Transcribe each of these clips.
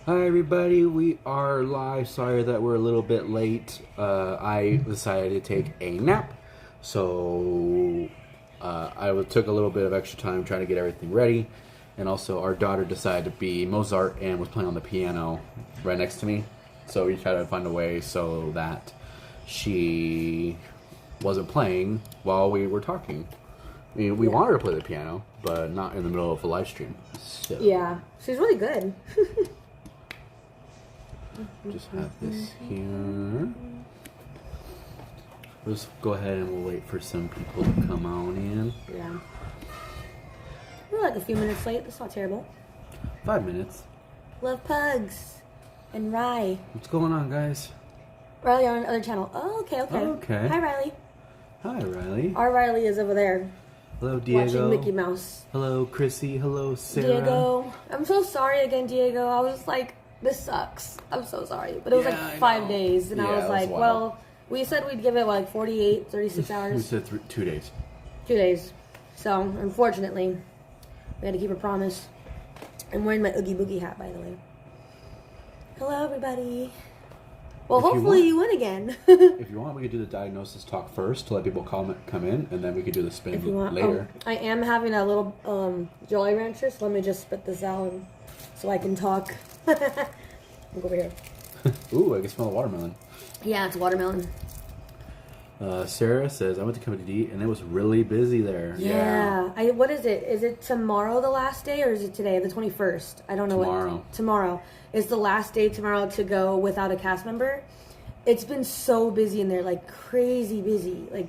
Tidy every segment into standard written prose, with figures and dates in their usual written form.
Hi everybody, we are live. Sorry that we're a little bit late. I decided to take a nap, so I took a little bit of extra time trying to get everything ready. And also our daughter decided to be Mozart and was playing on the piano right next to me. So we tried to find a way so that she wasn't playing while we were talking. I mean, we wanted her to play the piano, but not in the middle of a live stream. So. Yeah, she's really good. Just have this here. We'll just go ahead and we'll wait for some people to come on in. Yeah. We're like a few minutes late. That's not terrible. 5 minutes. Love pugs. And Rye. What's going on, guys? Riley on another channel. Oh, okay. Okay. Hi, Riley. Hi, Riley. Our Riley is over there. Hello, Diego. Watching Mickey Mouse. Hello, Chrissy. Hello, Sarah. Diego. I'm so sorry again, Diego. I was like, this sucks. I'm so sorry. But it was like 5 days. And I was like, well, we said we'd give it like 48, 36 hours. We said 2 days. 2 days. So, unfortunately, we had to keep a promise. I'm wearing my Oogie Boogie hat, by the way. Hello, everybody. Well, hopefully you win again. If you want, we could do the diagnosis talk first to let people come in, and then we could do the spin later. I am having a little Jolly Rancher, so let me just spit this out so I can talk. I'll go over here. Ooh, I can smell the watermelon. Yeah, it's watermelon. Sarah says, I went to Comedy to Eat, and it was really busy there. Yeah. What is it? Is it tomorrow the last day, or is it today, the 21st? I don't know. Tomorrow. Tomorrow. Is the last day tomorrow to go without a cast member. It's been so busy in there, like crazy busy. Like,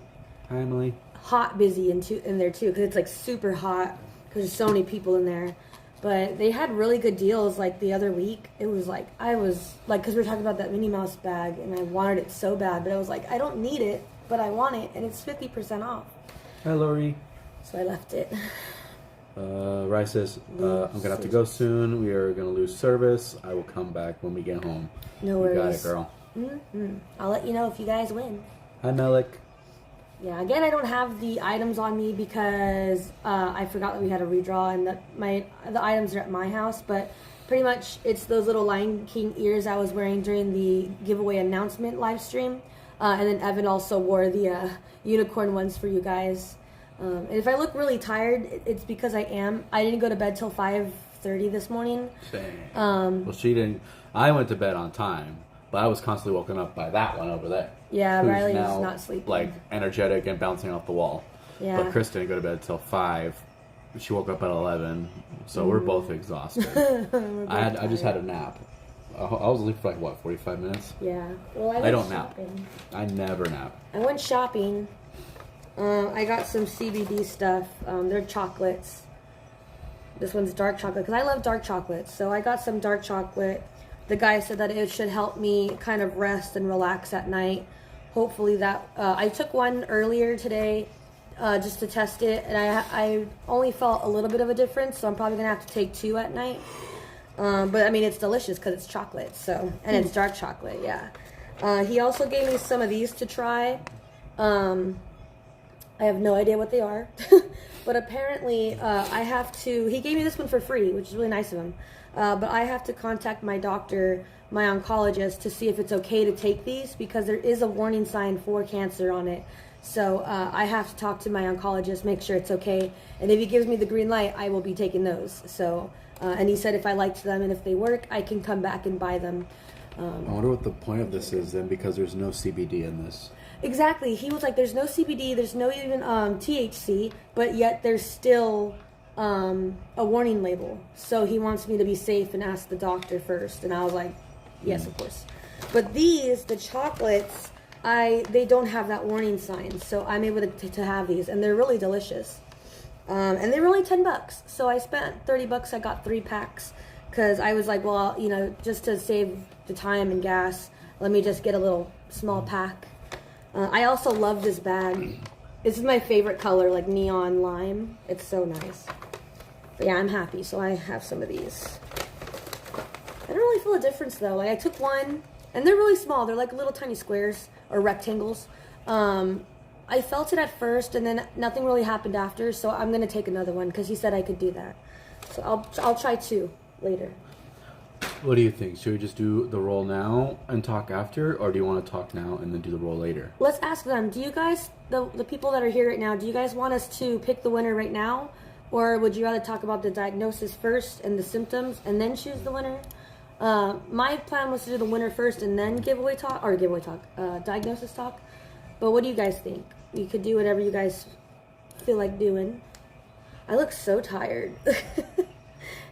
hi, Emily. Hot busy in there, too, because it's like super hot, because there's so many people in there. But they had really good deals, like, the other week. It was, like, I was, like, because we were talking about that Minnie Mouse bag, and I wanted it so bad. But I was like, I don't need it, but I want it, and it's 50% off. Hi, Lori. So I left it. Rai says, I'm going to have to go soon. We are going to lose service. I will come back when we get home. No worries. You got it, girl. Mm-hmm. I'll let you know if you guys win. Hi, Melik. Yeah, again, I don't have the items on me because I forgot that we had a redraw and that the items are at my house, but pretty much it's those little Lion King ears I was wearing during the giveaway announcement live stream, and then Evan also wore the unicorn ones for you guys. And if I look really tired, it's because I am. I didn't go to bed till 5:30 this morning. Dang. Well, she didn't. I went to bed on time, but I was constantly woken up by that one over there. Yeah, Riley's now, not sleeping. Like, energetic and bouncing off the wall. Yeah. But Chris didn't go to bed till 5. She woke up at 11, so we're both exhausted. I just had a nap. I was asleep for like, what, 45 minutes? Yeah. Well, I don't shopping. nap. I never nap. I went shopping. I got some CBD stuff. They're chocolates. This one's dark chocolate because I love dark chocolates. So I got some dark chocolate. The guy said that it should help me kind of rest and relax at night. Hopefully that... I took one earlier today just to test it. And I only felt a little bit of a difference. So I'm probably going to have to take 2 at night. But I mean, it's delicious because it's chocolate. So, and it's dark chocolate, yeah. He also gave me some of these to try. I have no idea what they are. But apparently I have to... He gave me this one for free, which is really nice of him. But I have to contact my doctor, my oncologist, to see if it's okay to take these because there is a warning sign for cancer on it. So I have to talk to my oncologist, make sure it's okay. And if he gives me the green light, I will be taking those. So, and he said if I liked them and if they work, I can come back and buy them. I wonder what the point of this is then, because there's no CBD in this. Exactly. He was like, there's no CBD, there's no even THC, but yet there's still a warning label. So he wants me to be safe and ask the doctor first. And I was like, yes, of course. But these, the chocolates, they don't have that warning sign. So I'm able to have these, and they're really delicious. And they were only $10. So I spent $30. I got 3 packs because I was like, well, you know, just to save the time and gas, let me just get a little small pack. I also love this bag. This is my favorite color, like neon lime. It's so nice. But yeah, I'm happy. So I have some of these. I don't really feel a difference though. Like I took one, and they're really small. They're like little tiny squares or rectangles. I felt it at first, and then nothing really happened after. So I'm gonna take another one because he said I could do that. So I'll try 2 later. What do you think? Should we just do the roll now and talk after, or do you want to talk now and then do the roll later? Let's ask them. Do you guys, the people that are here right now, do you guys want us to pick the winner right now? Or would you rather talk about the diagnosis first and the symptoms and then choose the winner? My plan was to do the winner first and then diagnosis talk. But what do you guys think? You could do whatever you guys feel like doing. I look so tired.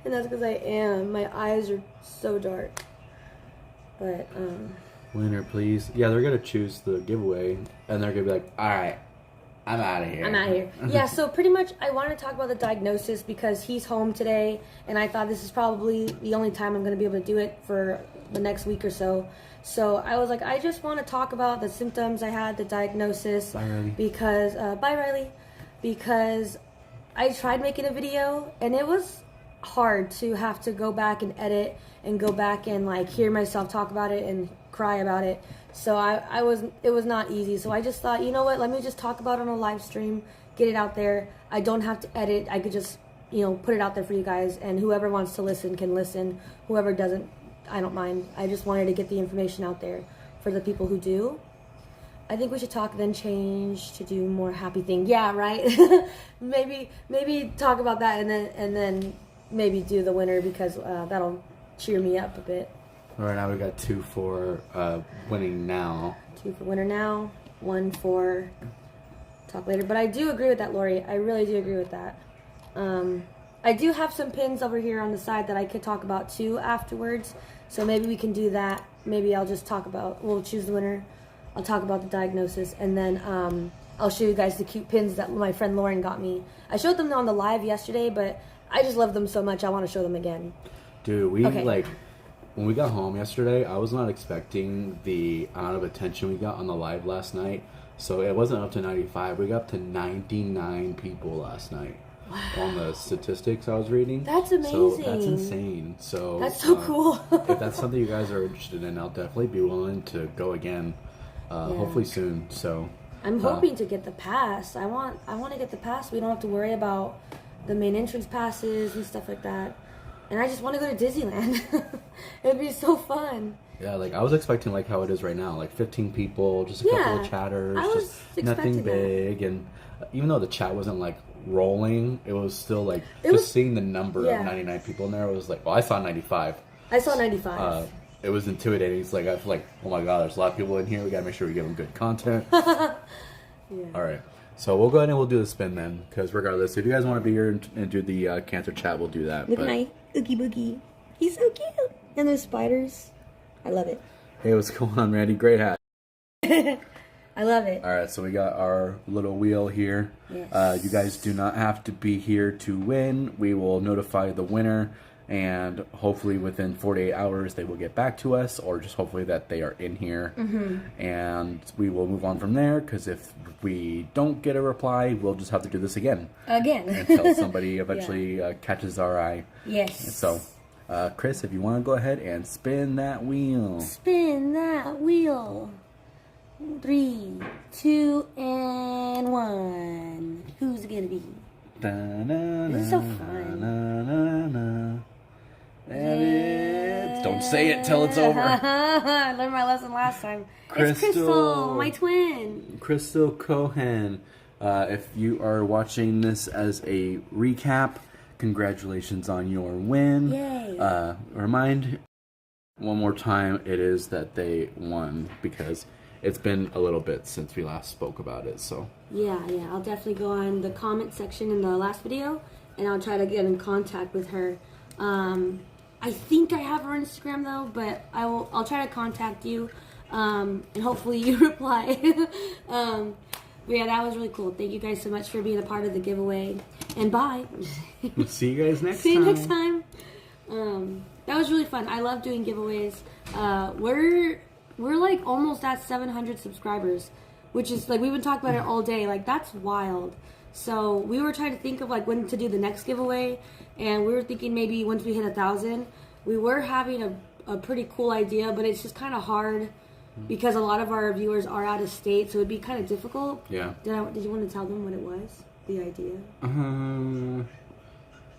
And that's because I am. My eyes are so dark. But, Winner, please. Yeah, they're going to choose the giveaway, and they're going to be like, all right, I'm out of here. I'm out of here. Yeah, so pretty much I wanted to talk about the diagnosis because he's home today, and I thought this is probably the only time I'm going to be able to do it for the next week or so. So I was like, I just want to talk about the symptoms I had, the diagnosis. Bye, Riley. Because, bye, Riley. Because I tried making a video, and it was hard to have to go back and edit and go back and like hear myself talk about it and cry about it. So it was not easy. So I just thought, you know what, let me just talk about it on a live stream, get it out there. I don't have to edit. I could just, put it out there for you guys, and whoever wants to listen can listen. Whoever doesn't, I don't mind. I just wanted to get the information out there for the people who do. I think we should talk, then change to do more happy thing. Yeah, right? maybe talk about that and then maybe do the winner, because that'll cheer me up a bit. Right now we got 2 for winning now. 2 for winner now, 1 for talk later. But I do agree with that, Lori. I really do agree with that. I do have some pins over here on the side that I could talk about too afterwards. So maybe we can do that. Maybe I'll just we'll choose the winner. I'll talk about the diagnosis, and then I'll show you guys the cute pins that my friend Lauren got me. I showed them on the live yesterday, but I just love them so much I want to show them again. Dude, when we got home yesterday, I was not expecting the amount of attention we got on the live last night. So it wasn't up to 95. We got up to 99 people last night. Wow. On the statistics I was reading. That's amazing. So that's insane. So that's so cool. If that's something you guys are interested in, I'll definitely be willing to go again. Hopefully soon. So I'm hoping to get the pass. I want to get the pass. We don't have to worry about the main entrance passes and stuff like that. And I just want to go to Disneyland. It'd be so fun. Yeah, I was expecting how it is right now, 15 people, just a couple of chatters, just nothing big. And even though the chat wasn't rolling, it was still seeing the number of 99 people in there. It was I saw 95. I saw 95. It was intimidating. It's I feel oh my god, there's a lot of people in here. We gotta make sure we give them good content. Yeah. All right. So we'll go ahead and we'll do the spin then, because regardless, if you guys want to be here and do the cancer chat, we'll do that. Look at my Oogie Boogie. He's so cute. And there's spiders. I love it. Hey, what's going on, Randy? Great hat. I love it. All right, so we got our little wheel here. Yes. You guys do not have to be here to win. We will notify the winner, and hopefully within 48 hours they will get back to us, or just hopefully that they are in here. Mm-hmm. And we will move on from there, because if we don't get a reply, we'll just have to do this again. Until somebody eventually catches our eye. Yes. So, Chris, if you want to go ahead and spin that wheel. Spin that wheel. 3, 2, and 1. Who's it gonna be? This is so fun. Don't say it till it's over. I learned my lesson last time. It's Crystal, my twin. Crystal Cohen. If you are watching this as a recap, congratulations on your win. Yay. Remind one more time, it is that they won, because it's been a little bit since we last spoke about it. So yeah, I'll definitely go on the comment section in the last video, and I'll try to get in contact with her. I think I have her Instagram though, but I'll try to contact you, and hopefully you reply. But yeah, that was really cool. Thank you guys so much for being a part of the giveaway, and bye. See you guys next time. See you next time. That was really fun. I love doing giveaways. We're almost at 700 subscribers, which is we've been talking about it all day. That's wild. So we were trying to think of when to do the next giveaway, and we were thinking maybe once we hit 1,000. We were having a pretty cool idea, but it's just kind of hard because a lot of our viewers are out of state, so it'd be kind of difficult. Yeah. Did you want to tell them what it was? The idea?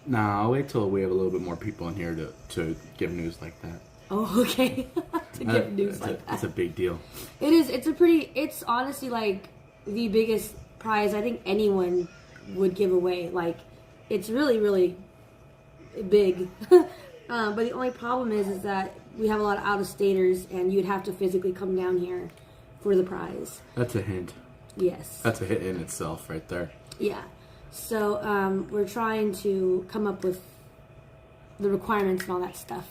Nah, I'll wait till we have a little bit more people in here to give news like that. Oh, okay. To give news like that. It's a big deal. It is. It's honestly like the biggest prize I think anyone would give away. Like, it's really, really big. But the only problem is that we have a lot of out-of-staters, and you'd have to physically come down here for the prize. That's a hint. Yes. That's a hit in itself right there. Yeah. So we're trying to come up with the requirements and all that stuff.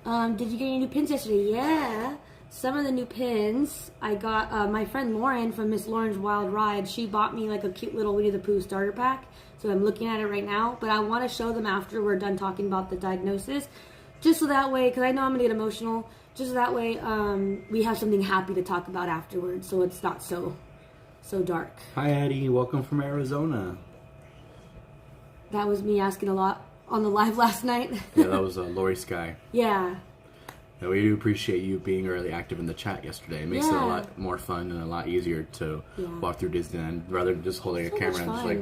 Did you get any new pins yesterday? Yeah. Some of the new pins I got. My friend Lauren from Miss Lauren's Wild Ride, she bought me like a cute little Winnie the Pooh starter pack. So I'm looking at it right now. But I want to show them after we're done talking about the diagnosis. Just so that way, because I know I'm going to get emotional. Just so that way we have something happy to talk about afterwards. So it's not so dark. Hi, Eddie. Welcome from Arizona. That was me asking a lot on the live last night. Yeah, that was Lori Sky. Yeah. Yeah, we do appreciate you being really active in the chat yesterday. It makes it a lot more fun and a lot easier to walk through Disneyland rather than just holding a camera and just like...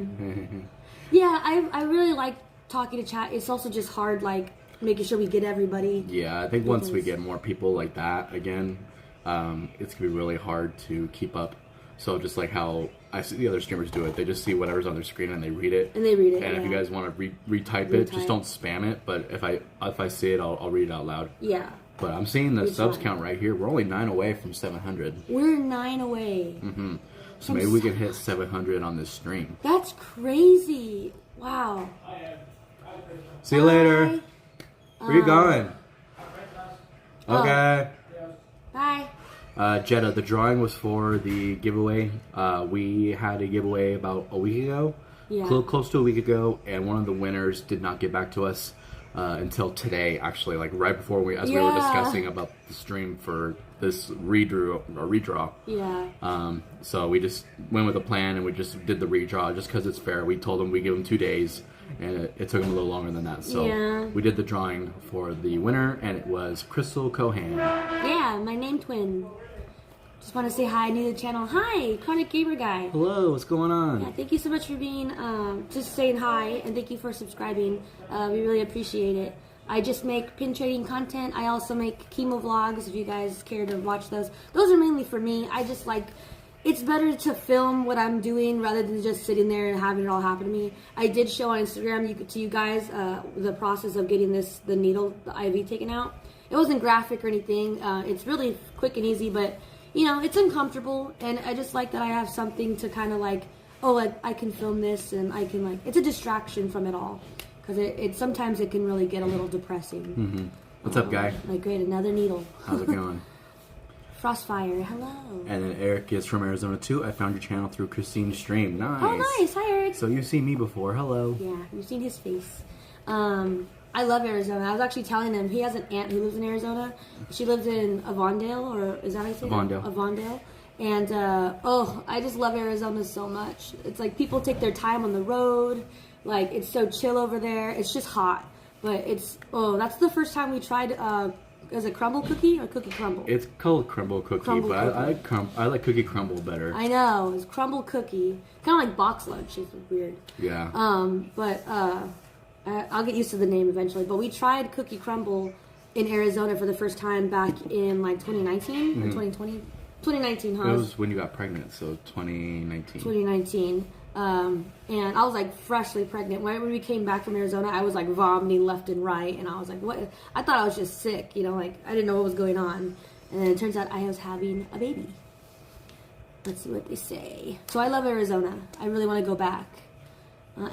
Yeah, I really like talking to chat. It's also just hard, like, making sure we get everybody. Yeah, I think once we get more people like that again, it's going to be really hard to keep up. So just like how I see the other streamers do it, they just see whatever's on their screen and they read it. And if you guys want to retype it, just don't spam it. But if I see it, I'll read it out loud. Yeah. But I'm seeing the subs count right here. We're only 9 away from 700. We're 9 away. Mm-hmm. So maybe we can hit 700 on this stream. That's crazy. Wow. See you later. Where you going? Okay. Bye. Jetta, the drawing was for the giveaway. We had a giveaway about a week ago, close to a week ago, and one of the winners did not get back to us until today, actually, like right before we were discussing about the stream for this redraw. Yeah. So we just went with a plan and we just did the redraw just because it's fair. We told them we give them 2 days, and it took them a little longer than that. So we did the drawing for the winner, and it was Crystal Cohan. Yeah, my name twin. Just want to say hi, new to the channel. Hi, Chronic Gamer Guy. Hello, what's going on? Yeah, thank you so much for being, just saying hi, and thank you for subscribing. We really appreciate it. I just make pin trading content. I also make chemo vlogs, if you guys care to watch those. Those are mainly for me. I just like, it's better to film what I'm doing rather than just sitting there and having it all happen to me. I did show on Instagram to you guys the process of getting the needle, the IV taken out. It wasn't graphic or anything. It's really quick and easy, but you know, it's uncomfortable, and I just like that I have something to kind of like, oh, like, I can film this, and I can, like, it's a distraction from it all, because it sometimes it can really get a little depressing. Mm-hmm. What's up, guy? Like, great, another needle. How's it going? Frostfire, hello. And then Eric is from Arizona, too. I found your channel through Christine's stream. Nice. Oh, nice. Hi, Eric. So you've seen me before. Hello. Yeah, you've seen his face. I love Arizona. I was actually telling him, he has an aunt who lives in Arizona. She lives in Avondale, or is that how you say it? Avondale. And, I just love Arizona so much. It's like people take their time on the road. Like, it's so chill over there. It's just hot. But that's the first time we tried, is it crumble cookie or cookie crumble? It's called crumble cookie, but I like cookie crumble better. I know. It's crumble cookie. Kind of like box lunch. It's weird. Yeah. I'll get used to the name eventually. But we tried cookie crumble in Arizona for the first time back in like 2019 or 2020. 2019, huh? It was when you got pregnant, so 2019. 2019. And I was like freshly pregnant. When we came back from Arizona, I was like vomiting left and right. And I was like, what? I thought I was just sick, you know, like I didn't know what was going on. And then it turns out I was having a baby. Let's see what they say. So I love Arizona. I really want to go back.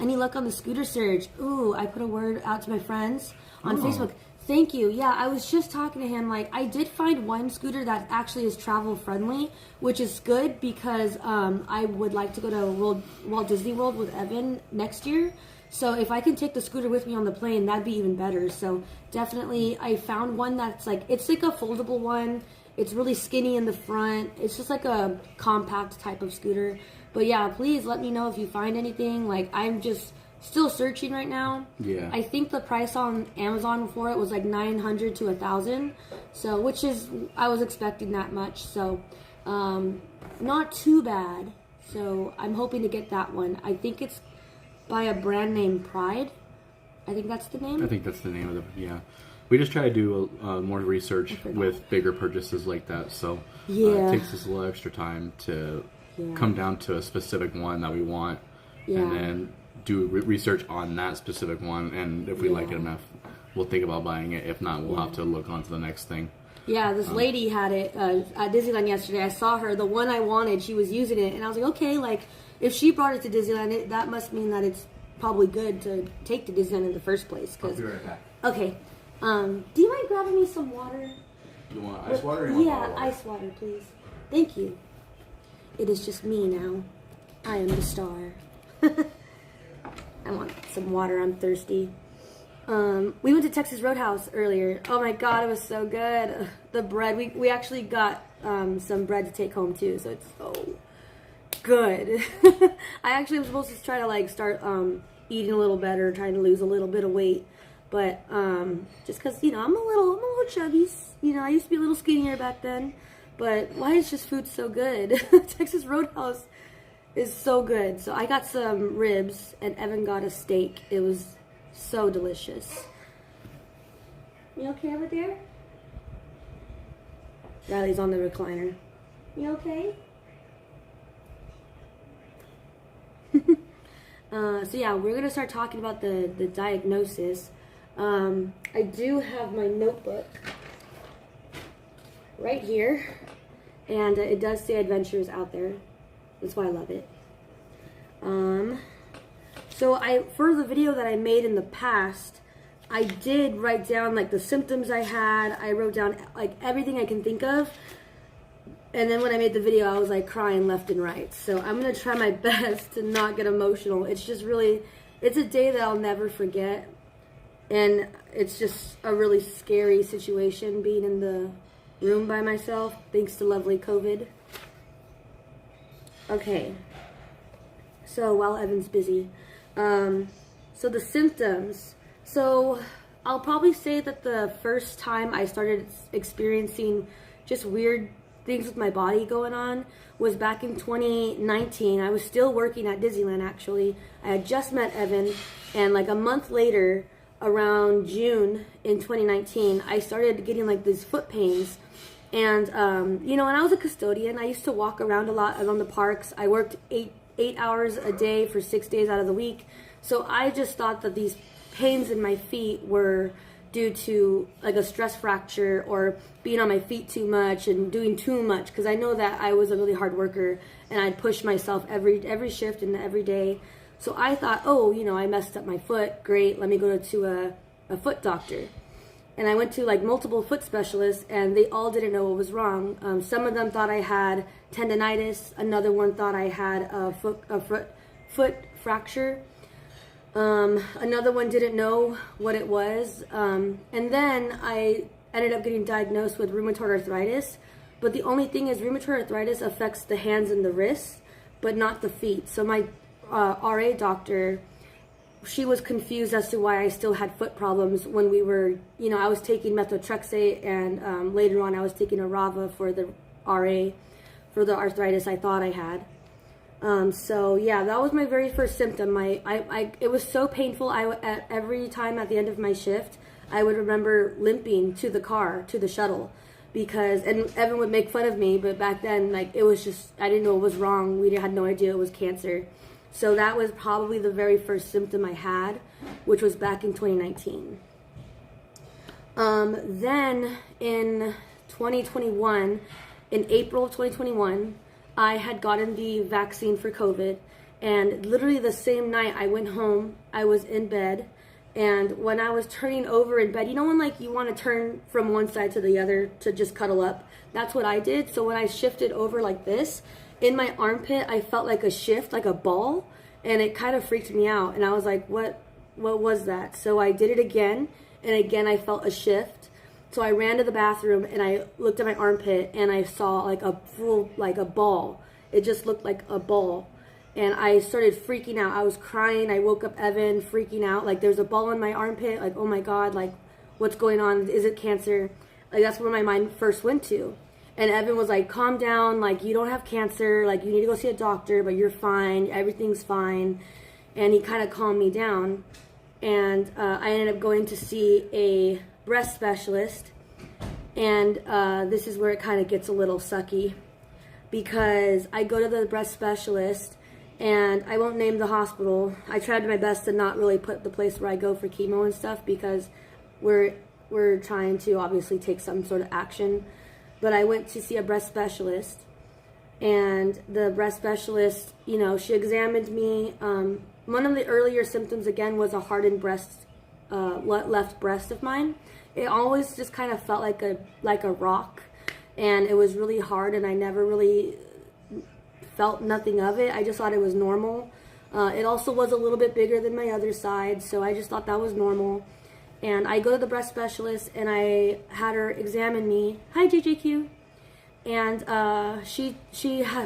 Any luck on the scooter surge? Ooh, I put a word out to my friends on Facebook. Thank you. Yeah, I was just talking to him. Like, I did find one scooter that actually is travel friendly, which is good because I would like to go to Walt Disney World with Evan next year. So if I can take the scooter with me on the plane, that'd be even better. So definitely, I found one that's like, it's like a foldable one. It's really skinny in the front. It's just like a compact type of scooter. But yeah, please let me know if you find anything. Like, I'm just still searching right now. Yeah. I think the price on Amazon for it was like $900 to $1,000. So, which is, I was expecting that much. So, not too bad. So, I'm hoping to get that one. I think it's by a brand named Pride. I think that's the name. I think that's the name of the, yeah. We just try to do more research with bigger purchases like that, so it takes us a little extra time to come down to a specific one that we want, and then do research on that specific one, and if we like it enough, we'll think about buying it. If not, we'll have to look on to the next thing. Yeah, this lady had it at Disneyland yesterday. I saw her, the one I wanted, she was using it, and I was like, okay, like, if she brought it to Disneyland, that must mean that it's probably good to take to Disneyland in the first place. I'll be right back. Okay. Do you mind grabbing me some water? You want ice water or you want bottled water? Ice water, please. Thank you. It is just me now. I am the star. I want some water. I'm thirsty. We went to Texas Roadhouse earlier. Oh my god, it was so good. The bread. We actually got some bread to take home too, so it's so good. I actually was supposed to try to like start eating a little better, trying to lose a little bit of weight. But just because, you know, I'm a little chubby. You know, I used to be a little skinnier back then. But why is just food so good? Texas Roadhouse is so good. So I got some ribs and Evan got a steak. It was so delicious. You okay over there? Riley's on the recliner. You okay? So yeah, we're going to start talking about the diagnosis. I do have my notebook right here, and it does say adventures out there. That's why I love it. So for the video that I made in the past, I did write down like the symptoms I had. I wrote down like everything I can think of, and then when I made the video, I was like crying left and right. So I'm gonna try my best to not get emotional. It's just really, it's a day that I'll never forget. And it's just a really scary situation being in the room by myself, thanks to lovely COVID. Okay. So while Evan's busy. So the symptoms. So I'll probably say that the first time I started experiencing just weird things with my body going on was back in 2019. I was still working at Disneyland, actually. I had just met Evan, and like a month later, around June in 2019, I started getting like these foot pains. And you know, when I was a custodian, I used to walk around a lot around the parks. I worked eight hours a day for 6 days out of the week. So I just thought that these pains in my feet were due to like a stress fracture or being on my feet too much and doing too much, because I know that I was a really hard worker and I'd push myself every shift and every day. So I thought, oh, you know, I messed up my foot. Great, let me go to a foot doctor. And I went to like multiple foot specialists, and they all didn't know what was wrong. Some of them thought I had tendonitis. Another one thought I had a foot fracture. Another one didn't know what it was. And then I ended up getting diagnosed with rheumatoid arthritis. But the only thing is rheumatoid arthritis affects the hands and the wrists, but not the feet. So my RA doctor, she was confused as to why I still had foot problems when we were, you know, I was taking methotrexate, and later on I was taking a Rava for the RA, for the arthritis I thought I had. So yeah, that was my very first symptom. It was so painful. Every time at the end of my shift, I would remember limping to the car, to the shuttle, because, and Evan would make fun of me, but back then, like, it was just, I didn't know what was wrong. We had no idea it was cancer. So that was probably the very first symptom I had, which was back in 2019. Then in 2021, in April of 2021, I had gotten the vaccine for COVID, and literally the same night I went home, I was in bed, and when I was turning over in bed, you know when like you want to turn from one side to the other to just cuddle up? That's what I did. So when I shifted over like this, in my armpit, I felt like a shift, like a ball, and it kind of freaked me out. And I was like, what was that? So I did it again, and again I felt a shift. So I ran to the bathroom, and I looked at my armpit, and I saw like a full, like a ball. It just looked like a ball. And I started freaking out. I was crying. I woke up Evan freaking out. Like, there's a ball in my armpit. Like, oh my God, like, what's going on? Is it cancer? Like, that's where my mind first went to. And Evan was like, calm down. Like, you don't have cancer. Like, you need to go see a doctor, but you're fine. Everything's fine. And he kind of calmed me down. and I ended up going to see a breast specialist, and this is where it kind of gets a little sucky, because I go to the breast specialist, and I won't name the hospital. I tried my best to not really put the place where I go for chemo and stuff, because we're trying to obviously take some sort of action. But I went to see a breast specialist, and the breast specialist, you know, she examined me. One of the earlier symptoms, again, was a hardened breast, left breast of mine. It always just kind of felt like a rock, and it was really hard, and I never really felt nothing of it. I just thought it was normal. It also was a little bit bigger than my other side, so I just thought that was normal. And I go to the breast specialist, and I had her examine me. Hi, JJQ. And she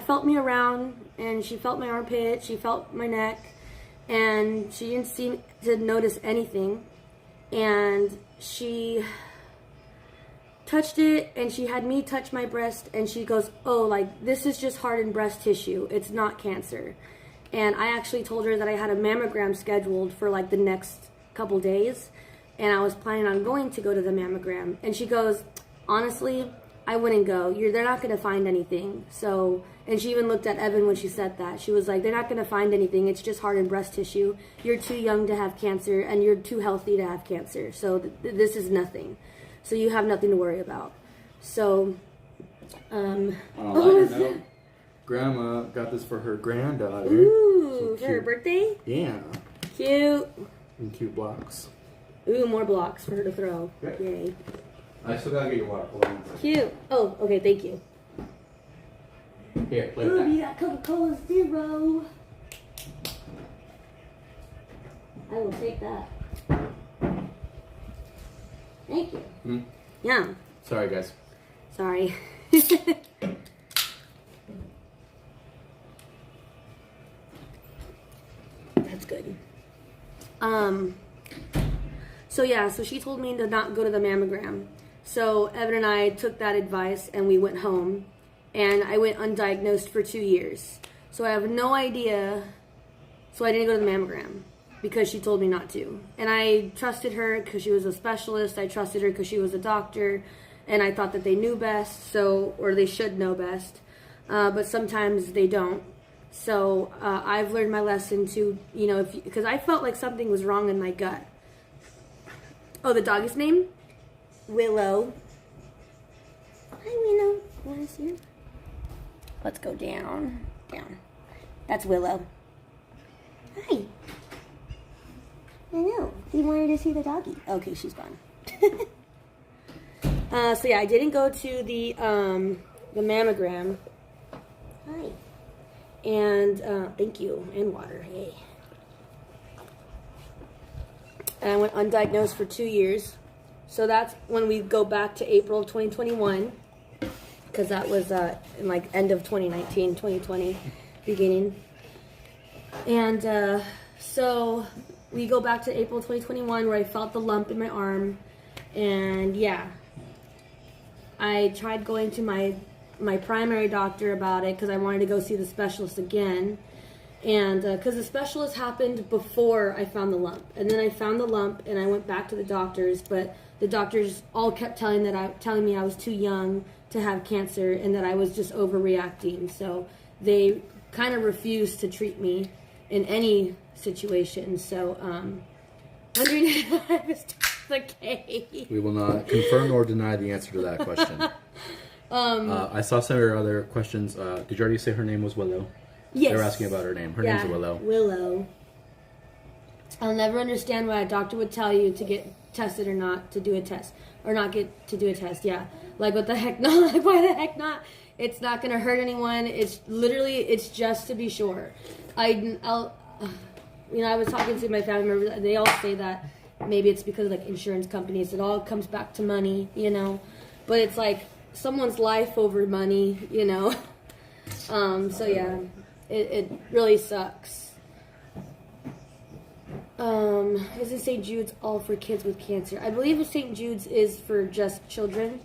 felt me around, and she felt my armpit, she felt my neck, and she didn't seem to notice anything. And she touched it, and she had me touch my breast, and she goes, oh, like, this is just hardened breast tissue. It's not cancer. And I actually told her that I had a mammogram scheduled for like the next couple days, and I was planning on going to go to the mammogram. And she goes, honestly, I wouldn't go. They're not going to find anything. So, and she even looked at Evan when she said that. She was like, they're not going to find anything. It's just hardened breast tissue. You're too young to have cancer, and you're too healthy to have cancer. So this is nothing. So you have nothing to worry about. So, on a lighter note, Grandma got this for her granddaughter. Ooh, for her birthday? Yeah. Cute. And cute blocks. Ooh, more blocks for her to throw. Okay. Yay. I still gotta get your water. Hold on. Cute. Oh, okay, thank you. Here, play with Ooh, that. you got Coca-Cola Zero. I will take that. Thank you. Hmm? Yeah. Sorry, guys. Sorry. That's good. So yeah, so she told me to not go to the mammogram. So Evan and I took that advice, and we went home, and I went undiagnosed for 2 years. So I have no idea. So I didn't go to the mammogram because she told me not to. And I trusted her because she was a specialist. I trusted her because she was a doctor, and I thought that they knew best, or they should know best. But sometimes they don't. So I've learned my lesson to, you know, because I felt like something was wrong in my gut. Oh, the dog is named Willow. Hi, Willow. You want to see her? Let's go down. Down. That's Willow. Hi. I know. You wanted to see the doggy. Okay, she's gone. So yeah, I didn't go to the mammogram. Hi. And thank you. And water. Yay. And I went undiagnosed for 2 years. So that's when we go back to April of 2021. Because that was in like end of 2019, 2020 beginning. And so we go back to April 2021 where I felt the lump in my arm. And yeah, I tried going to my primary doctor about it because I wanted to go see the specialist again. And because the specialist happened before I found the lump. And then I found the lump and I went back to the doctors, but the doctors all kept telling me I was too young to have cancer and that I was just overreacting. So they kind of refused to treat me in any situation. So wondering if that was the case. We will not confirm nor deny the answer to that question. I saw some of your other questions. Did you already say her name was Willow? Yes. They were asking about her name. Her name's Willow. Willow. I'll never understand why a doctor would tell you to get tested or not to do a test. Or not get to do a test, yeah. Like, what the heck not? Like, why the heck not? It's not going to hurt anyone. It's literally, it's just to be sure. I was talking to my family members, and they all say that maybe it's because of, like, insurance companies. It all comes back to money, you know. But it's like someone's life over money, you know. So, yeah. It really sucks. Isn't St. Jude's all for kids with cancer? I believe St. Jude's is for just children.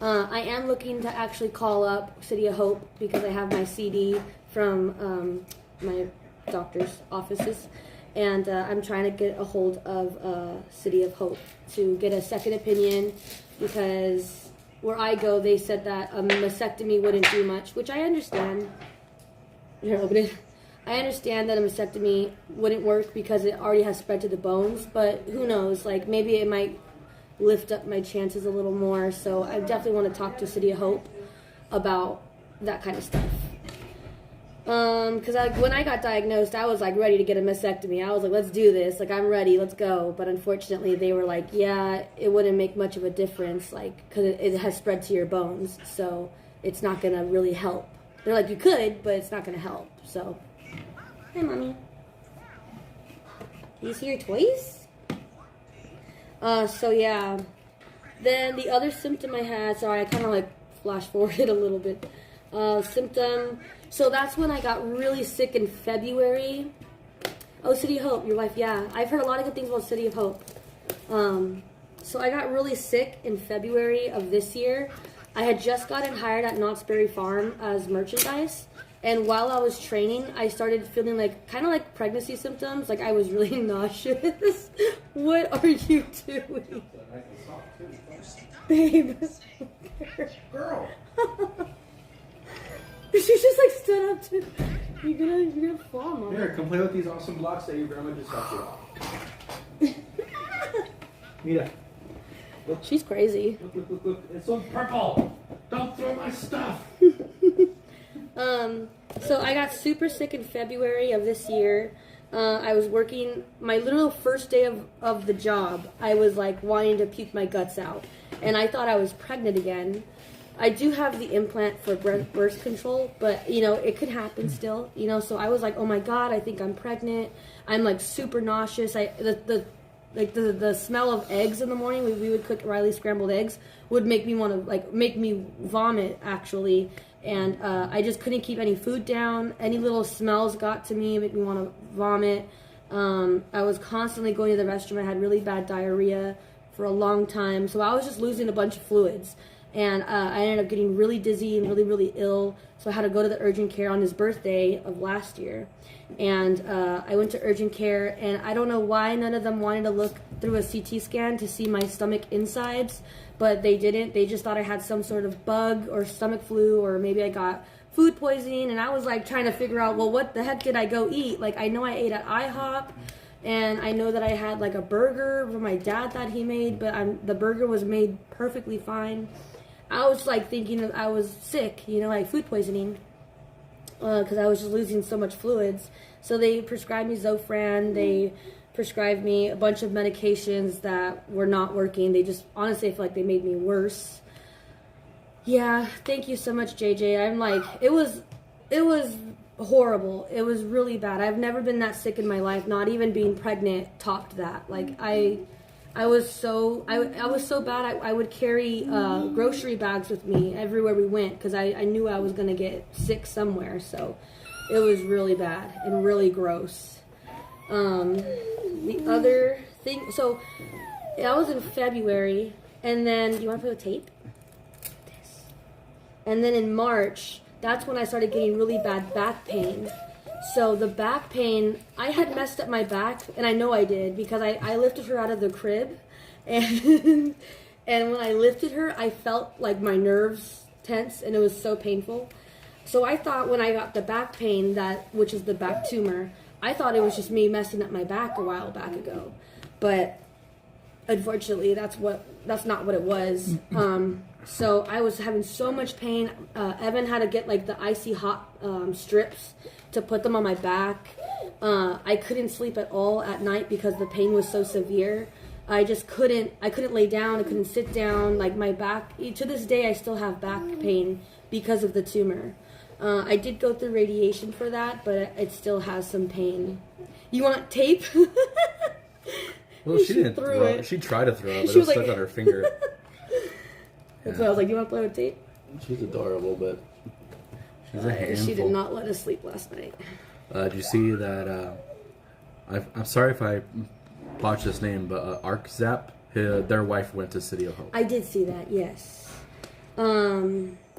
I am looking to actually call up City of Hope because I have my CD from my doctor's offices. And I'm trying to get a hold of City of Hope to get a second opinion, because where I go, they said that a mastectomy wouldn't do much, which I understand. Here, open it. I understand that a mastectomy wouldn't work because it already has spread to the bones, but who knows? Like, maybe it might lift up my chances a little more. So I definitely want to talk to City of Hope about that kind of stuff. Because when I got diagnosed, I was like ready to get a mastectomy. I was like, let's do this. Like, I'm ready. Let's go. But unfortunately, they were like, yeah, it wouldn't make much of a difference, like, because it has spread to your bones, so it's not going to really help. They're like, you could, but it's not going to help. So, hi, Mommy. Do you see your toys? So yeah. Then the other symptom I had, sorry, I kind of like flash forwarded a little bit. Symptom. So that's when I got really sick in February. Oh, City of Hope, your wife, yeah. I've heard a lot of good things about City of Hope. So I got really sick in February of this year. I had just gotten hired at Knott's Berry Farm as merchandise. And while I was training, I started feeling like, kind of like pregnancy symptoms. Like I was really nauseous. What are you doing? Babe. Girl. She just like stood up to. You're gonna fall, Mom. Here, come play with these awesome blocks that your grandma just got you. Mira. Look. She's crazy. Look. It's so purple. Don't throw my stuff. So I got super sick in February of this year. I was working my literal first day of the job. I was like wanting to puke my guts out, and I thought I was pregnant again. I do have the implant for birth control, but you know it could happen still. You know, so I was like, oh my god, I think I'm pregnant. I'm like super nauseous. The smell of eggs in the morning. We would cook Riley scrambled eggs would make me want to make me vomit actually. And I just couldn't keep any food down. Any little smells got to me, made me want to vomit. I was constantly going to the restroom. I had really bad diarrhea for a long time. So I was just losing a bunch of fluids. And I ended up getting really dizzy and really, really ill. So I had to go to the urgent care on his birthday of last year. And I went to urgent care, and I don't know why none of them wanted to look through a CT scan to see my stomach insides, but they didn't. They just thought I had some sort of bug or stomach flu, or maybe I got food poisoning. And I was like trying to figure out, well, what the heck did I go eat? Like, I know I ate at IHOP, and I know that I had like a burger from my dad that he made, but the burger was made perfectly fine. I was like thinking that I was sick, you know, like food poisoning, because I was just losing so much fluids. So they prescribed me Zofran. They prescribed me a bunch of medications that were not working. They just, honestly, I feel like they made me worse. Yeah, thank you so much, JJ. I'm like, it was horrible. It was really bad. I've never been that sick in my life. Not even being pregnant topped that. Like, I was so bad. I would carry grocery bags with me everywhere we went because I knew I was going to get sick somewhere. So it was really bad and really gross. The other thing, so that was in February, and then, do you want to play with tape? This. And then in March, that's when I started getting really bad back pain. So the back pain, I had messed up my back, and I know I did, because I lifted her out of the crib, and when I lifted her, I felt like my nerves tense, and it was so painful. So I thought when I got the back pain, which is the back tumor, I thought it was just me messing up my back a while back ago. But unfortunately, that's not what it was. So I was having so much pain. Evan had to get like the icy hot strips to put them on my back. I couldn't sleep at all at night because the pain was so severe. I couldn't lay down. I couldn't sit down. Like my back, to this day, I still have back pain because of the tumor. I did go through radiation for that, but it still has some pain. You want tape? Well, she didn't throw it. She tried to throw it, but it was stuck on her finger. That's why I was like, you want to play with tape? She's adorable, but she's a handful. She did not let us sleep last night. Did you see that? I'm sorry if I botched this name, but ArcZap, their wife went to City of Hope. I did see that, yes.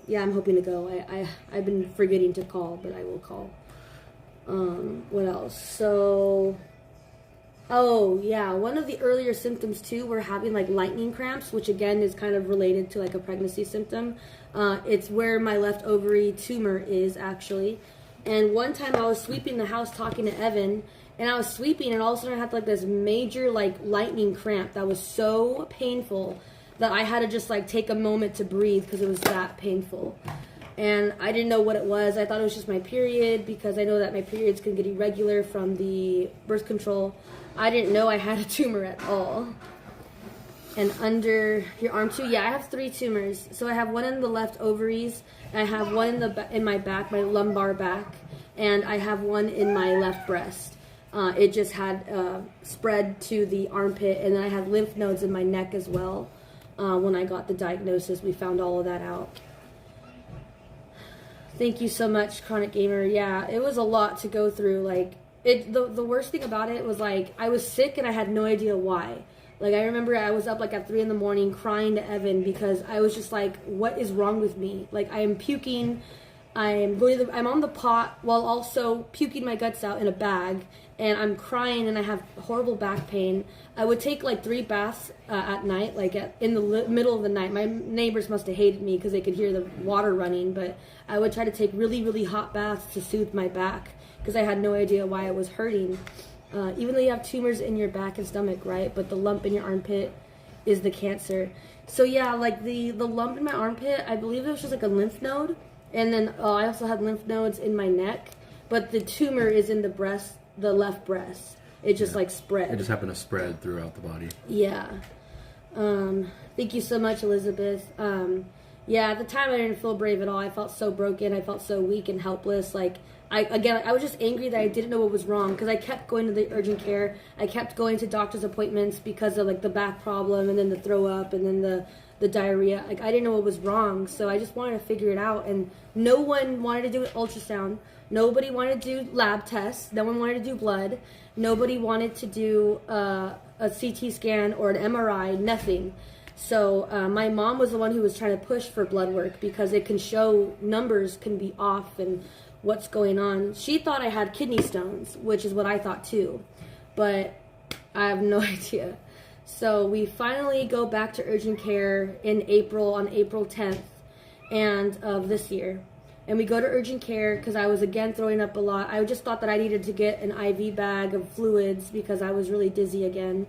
Yeah, I'm hoping to go. I've been forgetting to call, but I will call. What else? So, Oh, yeah. One of the earlier symptoms, too, were having, like, lightning cramps, which, again, is kind of related to, like, a pregnancy symptom. It's where my left ovary tumor is, actually. And one time I was sweeping the house talking to Evan, and I was sweeping, and all of a sudden I had, like, this major, like, lightning cramp that was so painful that I had to just, like, take a moment to breathe because it was that painful. And I didn't know what it was. I thought it was just my period because I know that my periods can get irregular from the birth control. I didn't know I had a tumor at all. And under your arm too, yeah, I have 3 tumors. So I have one in the left ovaries, and I have one in my back, my lumbar back, and I have one in my left breast. It just had spread to the armpit, and then I had lymph nodes in my neck as well. When I got the diagnosis, we found all of that out. Thank you so much, Chronic Gamer. Yeah, it was a lot to go through. Like, the worst thing about it was, like, I was sick and I had no idea why. Like, I remember I was up, like, at 3 in the morning crying to Evan because I was just like, what is wrong with me? Like, I am puking. I'm on the pot while also puking my guts out in a bag, and I'm crying and I have horrible back pain. I would take like 3 baths at night, like in the middle of the night. My neighbors must have hated me because they could hear the water running, but I would try to take really, really hot baths to soothe my back because I had no idea why it was hurting. Even though you have tumors in your back and stomach, right? But the lump in your armpit is the cancer. So yeah, like the lump in my armpit, I believe it was just like a lymph node. And then I also had lymph nodes in my neck, but the tumor is in the breast, the left breast. It just like spread. It just happened to spread throughout the body. Yeah. Thank you so much, Elizabeth. Yeah, at the time I didn't feel brave at all. I felt so broken. I felt so weak and helpless. Like, I was just angry that I didn't know what was wrong because I kept going to the urgent care. I kept going to doctor's appointments because of like the back problem and then the throw up and then the diarrhea. Like, I didn't know what was wrong, so I just wanted to figure it out. And no one wanted to do an ultrasound. Nobody wanted to do lab tests. No one wanted to do blood. Nobody wanted to do a CT scan or an MRI. Nothing. So my mom was the one who was trying to push for blood work because it can show numbers can be off and what's going on. She thought I had kidney stones, which is what I thought too, but I have no idea. So we finally go back to urgent care on April 10th of this year. And we go to urgent care because I was again throwing up a lot. I just thought that I needed to get an IV bag of fluids because I was really dizzy again.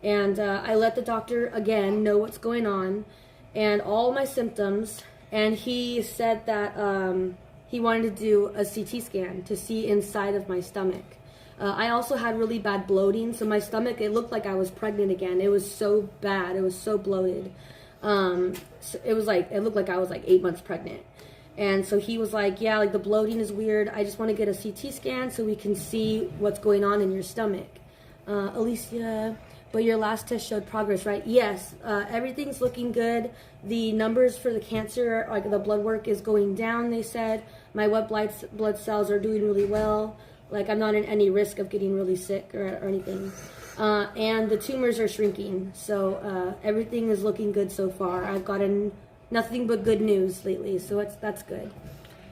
And I let the doctor again know what's going on and all my symptoms. And he said that he wanted to do a CT scan to see inside of my stomach. I also had really bad bloating, so my stomach, it looked like I was pregnant again. It was so bad. It was so bloated. So it looked like I was like 8 months pregnant. And so he was like, yeah, like the bloating is weird. I just want to get a CT scan so we can see what's going on in your stomach. Alicia, but your last test showed progress, right? Yes, everything's looking good. The numbers for the cancer, like the blood work is going down, they said. My white blood cells are doing really well. Like, I'm not in any risk of getting really sick or anything. And the tumors are shrinking. So everything is looking good so far. I've gotten nothing but good news lately, so that's good.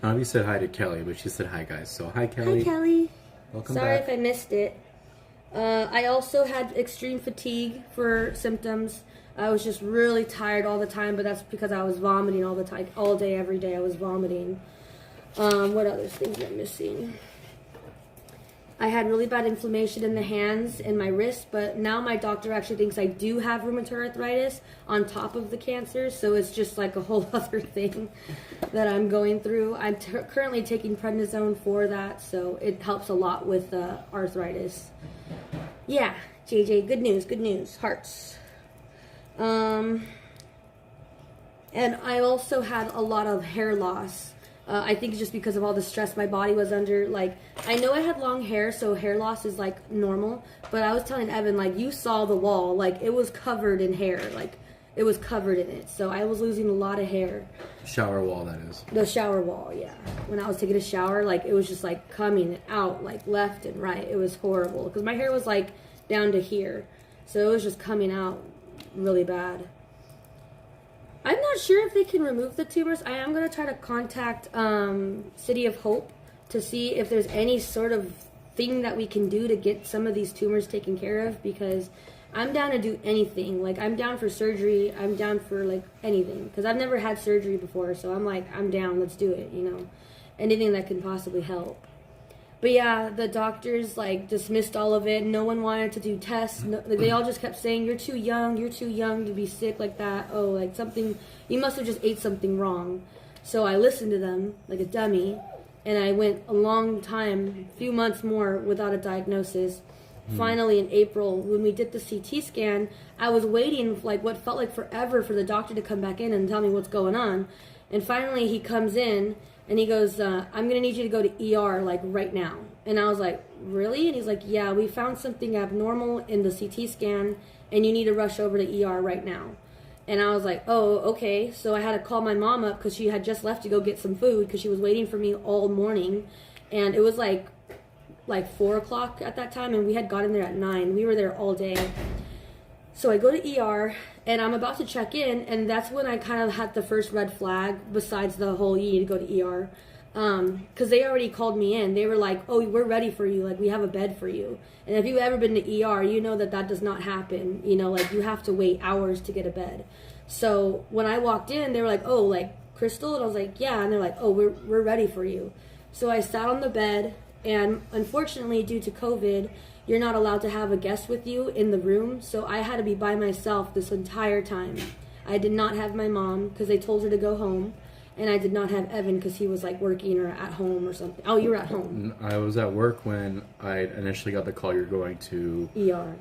You said hi to Kelly, but she said hi, guys. So hi, Kelly. Hi, Kelly. Welcome Sorry back. if I missed it. I also had extreme fatigue for symptoms. I was just really tired all the time, but that's because I was vomiting all the time. All day, every day, I was vomiting. What other things am I missing? I had really bad inflammation in the hands and my wrists, but now my doctor actually thinks I do have rheumatoid arthritis on top of the cancer, so it's just like a whole other thing that I'm going through. I'm currently taking prednisone for that, so it helps a lot with arthritis. Yeah, JJ, good news, hearts. And I also had a lot of hair loss. I think just because of all the stress my body was under. Like, I know I had long hair, so hair loss is like normal, but I was telling Evan, like, you saw the wall, like it was covered in hair, like it was covered in it, so I was losing a lot of hair. Shower wall, that is. The shower wall, yeah. When I was taking a shower, like it was just like coming out like left and right. It was horrible because my hair was like down to here, so it was just coming out really bad. I'm not sure if they can remove the tumors. I am going to try to contact City of Hope to see if there's any sort of thing that we can do to get some of these tumors taken care of, because I'm down to do anything. Like, I'm down for surgery. I'm down for, like, anything. Because I've never had surgery before, so I'm like, I'm down. Let's do it, you know. Anything that can possibly help. But, yeah, the doctors, like, dismissed all of it. No one wanted to do tests. No, like, they all just kept saying, you're too young to be sick like that. Oh, like, something, you must have just ate something wrong. So I listened to them like a dummy. And I went a long time, a few months more, without a diagnosis. Finally, in April, when we did the CT scan, I was waiting, like, what felt like forever for the doctor to come back in and tell me what's going on. And finally, he comes in, and he goes, I'm going to need you to go to ER, like, right now. And I was like, really? And he's like, yeah, we found something abnormal in the CT scan, and you need to rush over to ER right now. And I was like, oh, okay. So I had to call my mom up because she had just left to go get some food because she was waiting for me all morning. And it was like 4 o'clock at that time, and we had gotten there at 9. We were there all day. So I go to ER, and I'm about to check in, and that's when I kind of had the first red flag, besides the whole you need to go to ER. Because they already called me in. They were like, oh, we're ready for you. Like, we have a bed for you. And if you've ever been to ER, you know that does not happen. You know, like, you have to wait hours to get a bed. So when I walked in, they were like, oh, like, Crystal? And I was like, yeah. And they're like, oh, we're ready for you. So I sat on the bed, and unfortunately, due to COVID, you're not allowed to have a guest with you in the room. So I had to be by myself this entire time. I did not have my mom because they told her to go home. And I did not have Evan because he was, like, working or at home or something. Oh, you were at home. I was at work when I initially got the call you're going to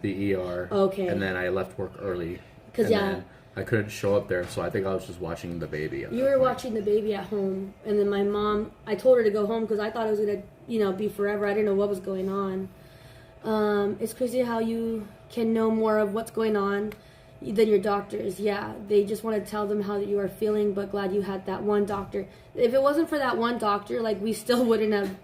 the ER. Okay. And then I left work early. Because, then I couldn't show up there, so I think I was just watching the baby. You were watching the baby at home. And then my mom, I told her to go home because I thought it was going to, be forever. I didn't know what was going on. It's crazy how you can know more of what's going on than your doctors. Yeah, they just want to tell them how you are feeling, but glad you had that one doctor. If it wasn't for that one doctor, like, we still wouldn't have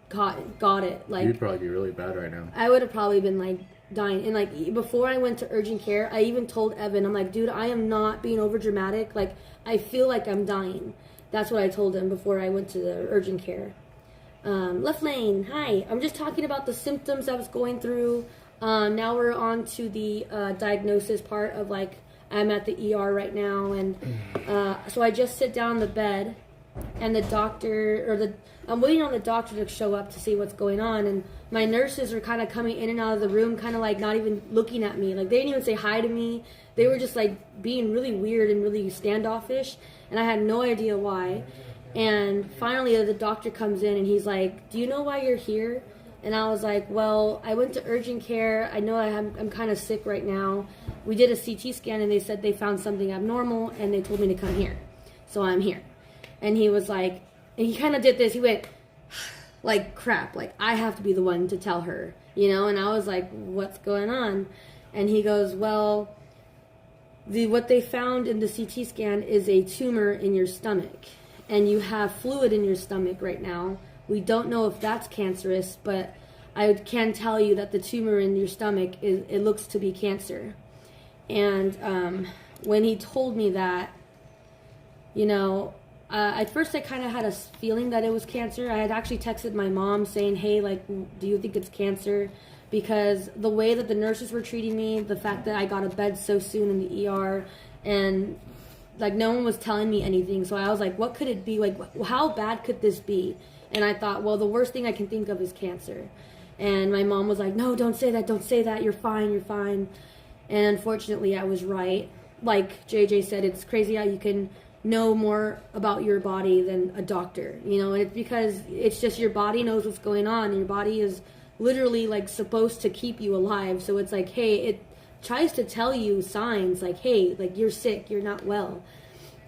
got it. Like, you'd probably be really bad right now. I would have probably been, like, dying. And, like, before I went to urgent care, I even told Evan, I'm like, dude, I am not being over dramatic. Like, I feel like I'm dying. That's what I told him before I went to the urgent care. Left lane, hi. I'm just talking about the symptoms I was going through. Now we're on to the diagnosis part of, like, I'm at the ER right now, and so I just sit down on the bed, and the doctor, I'm waiting on the doctor to show up to see what's going on, and my nurses are kind of coming in and out of the room, kind of, like, not even looking at me. Like, they didn't even say hi to me. They were just, like, being really weird and really standoffish, and I had no idea why. And finally, the doctor comes in, and he's like, do you know why you're here? And I was like, well, I went to urgent care. I know I'm kind of sick right now. We did a CT scan, and they said they found something abnormal, and they told me to come here. So I'm here. And he was like, and he kind of did this. He went, like, crap. Like, I have to be the one to tell her, And I was like, what's going on? And he goes, well, what they found in the CT scan is a tumor in your stomach. And you have fluid in your stomach right now. We don't know if that's cancerous, but I can tell you that the tumor in your stomach, it looks to be cancer. And when he told me that, at first I kind of had a feeling that it was cancer. I had actually texted my mom saying, hey, like, do you think it's cancer? Because the way that the nurses were treating me, the fact that I got a bed so soon in the ER, and, like, no one was telling me anything. So I was like, what could it be? Like, how bad could this be? And I thought, well, the worst thing I can think of is cancer. And my mom was like, no, don't say that, you're fine. And unfortunately, I was right. Like JJ said, it's crazy how you can know more about your body than a doctor, And it's because it's just your body knows what's going on. And your body is literally, like, supposed to keep you alive. So it's like, hey, it tries to tell you signs, like, hey, like, you're sick, you're not well.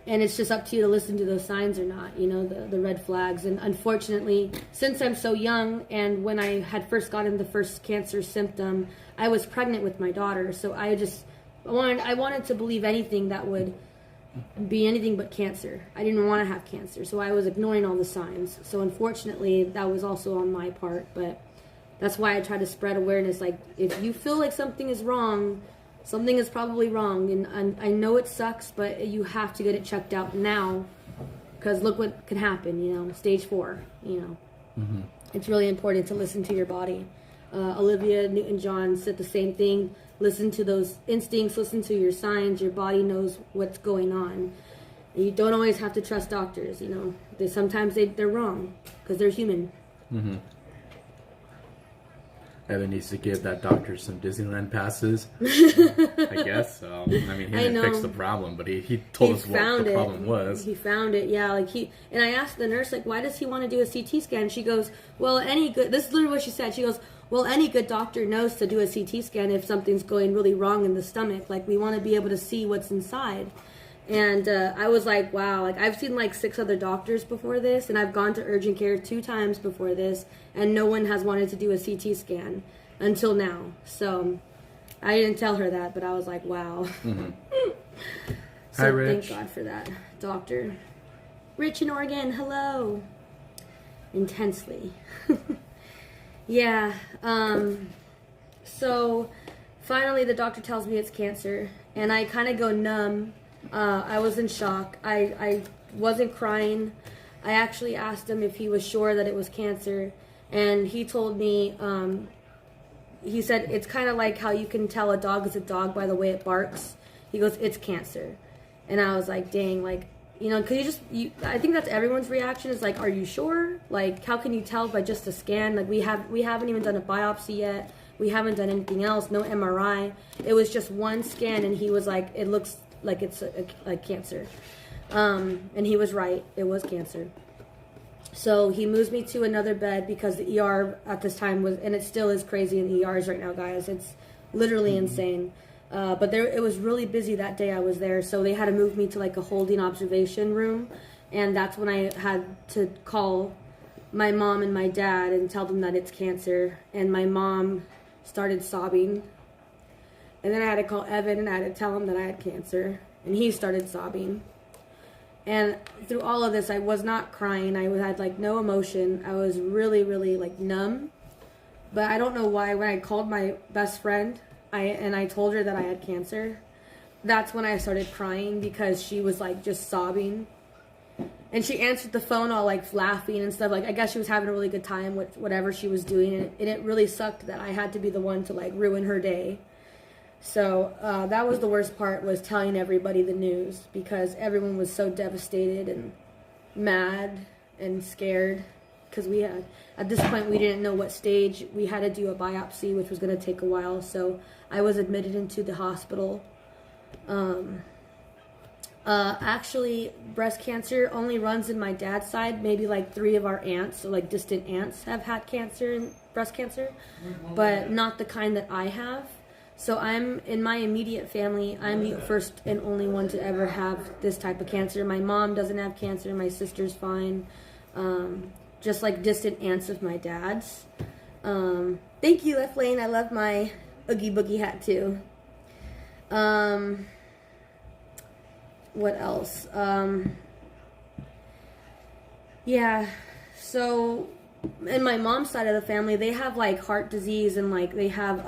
And it's just up to you to listen to those signs or not, the red flags. And unfortunately, since I'm so young, and when I had first gotten the first cancer symptom, I was pregnant with my daughter. So I wanted to believe anything that would be anything but cancer. I didn't want to have cancer, so I was ignoring all the signs. So unfortunately, that was also on my part. But that's why I try to spread awareness. Like, if you feel like something is wrong, something is probably wrong, and I know it sucks, but you have to get it checked out now, because look what can happen, stage 4, Mm-hmm. it's really important to listen to your body. Olivia Newton-John said the same thing. Listen to those instincts, listen to your signs. Your body knows what's going on. And you don't always have to trust doctors, you know. Sometimes they're wrong because they're human. Mm-hmm. Evan needs to give that doctor some Disneyland passes. I guess so. I mean, he didn't fix the problem, but he told us what the problem was. He found it, yeah. And I asked the nurse, like, why does he want to do a CT scan? She goes, well, this is literally what she said. She goes, well, any good doctor knows to do a CT scan if something's going really wrong in the stomach. Like, we want to be able to see what's inside. And I was like, wow. Like, I've seen like 6 other doctors before this, and I've gone to urgent care 2 times before this, and no one has wanted to do a CT scan until now. So I didn't tell her that, but I was like, wow. Mm-hmm. So hi, Rich. Thank God for that doctor. Rich in Oregon, hello. Intensely. Yeah. So finally the doctor tells me it's cancer, and I kind of go numb. I was in shock. I wasn't crying. I actually asked him if he was sure that it was cancer, and he told me, he said, it's kind of like how you can tell a dog is a dog by the way it barks. He goes, it's cancer. And I was like, dang, like, you know, because I think that's everyone's reaction is like, are you sure? Like, how can you tell by just a scan? Like, we haven't even done a biopsy yet. We haven't done anything else, no MRI. It was just one scan, and he was like, it looks like it's like cancer. And he was right, it was cancer. So he moves me to another bed because the ER at this time was, and it still is crazy in the ERs right now, guys. It's literally insane. But it was really busy that day I was there, so they had to move me to like a holding observation room, and that's when I had to call my mom and my dad and tell them that it's cancer. And my mom started sobbing, and then I had to call Evan and I had to tell him that I had cancer, and he started sobbing. And through all of this, I was not crying. I had like no emotion. I was really, really like numb. But I don't know why. When I called my best friend, I told her that I had cancer, that's when I started crying, because she was like just sobbing. And she answered the phone all like laughing and stuff. Like, I guess she was having a really good time with whatever she was doing. And it really sucked that I had to be the one to like ruin her day. So that was the worst part, was telling everybody the news, because everyone was so devastated and mad and scared, because at this point we didn't know what stage. We had to do a biopsy, which was going to take a while, so I was admitted into the hospital. Actually, breast cancer only runs in my dad's side. Maybe like 3 of our aunts, so like distant aunts, have had cancer and breast cancer, but not the kind that I have. So I'm, in my immediate family, I'm the first and only one to ever have this type of cancer. My mom doesn't have cancer. My sister's fine. Just like distant aunts of my dad's. Thank you, F. Lane. I love my Oogie Boogie hat too. What else? Yeah, so in my mom's side of the family, they have like heart disease and like they have